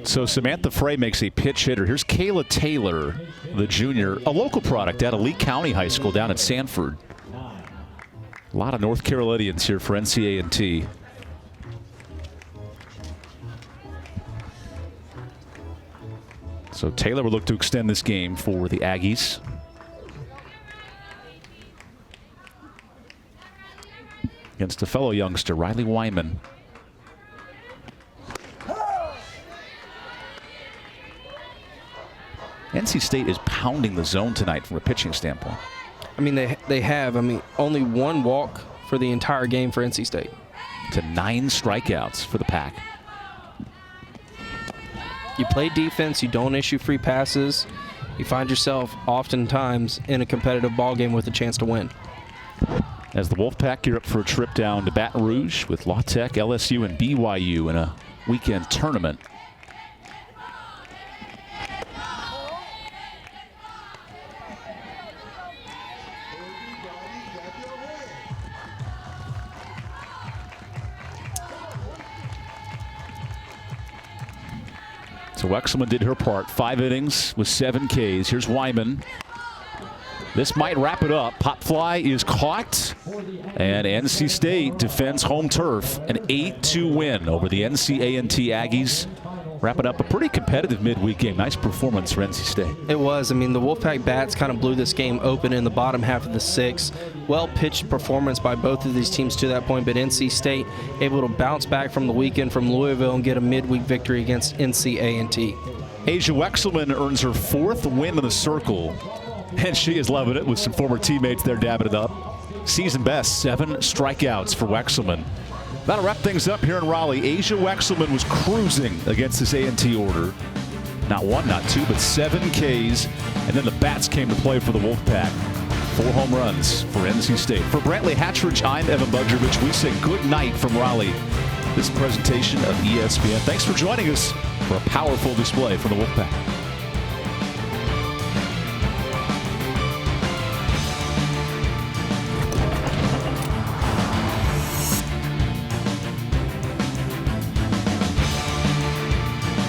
So Samantha Frey makes a pinch hitter. Here's Kayla Taylor, the junior, a local product out of Lee County High School down in Sanford. A lot of North Carolinians here for NCA&T. So Taylor will look to extend this game for the Aggies. Against a fellow youngster, Riley Wyman. NC State is pounding the zone tonight from a pitching standpoint. I mean, they have. I mean, only 1 walk for the entire game for NC State. To 9 strikeouts for the Pack. You play defense. You don't issue free passes. You find yourself oftentimes in a competitive ball game with a chance to win. As the Wolfpack gear up for a trip down to Baton Rouge with La Tech, LSU, and BYU in a weekend tournament. So Wexelman did her part. 5 innings with 7 Ks. Here's Wyman. This might wrap it up. Pop fly is caught, and NC State defends home turf. An 8-2 win over the NCA&T Aggies. Wrapping up a pretty competitive midweek game. Nice performance for NC State. It was. I mean, the Wolfpack Bats kind of blew this game open in the bottom half of the sixth. Well-pitched performance by both of these teams to that point, but NC State able to bounce back from the weekend from Louisville and get a midweek victory against NCA&T. Asia Wexelman earns her 4th win in the circle, and she is loving it with some former teammates there dabbing it up. Season best, 7 strikeouts for Wexelman. That'll wrap things up here in Raleigh. Asia Wexelman was cruising against this A&T order. Not 1, not 2, but 7 Ks. And then the bats came to play for the Wolfpack. 4 home runs for NC State. For Brantley Hatchridge, I'm Evan Budrovich. We say good night from Raleigh. This presentation of ESPN. Thanks for joining us for a powerful display from the Wolfpack.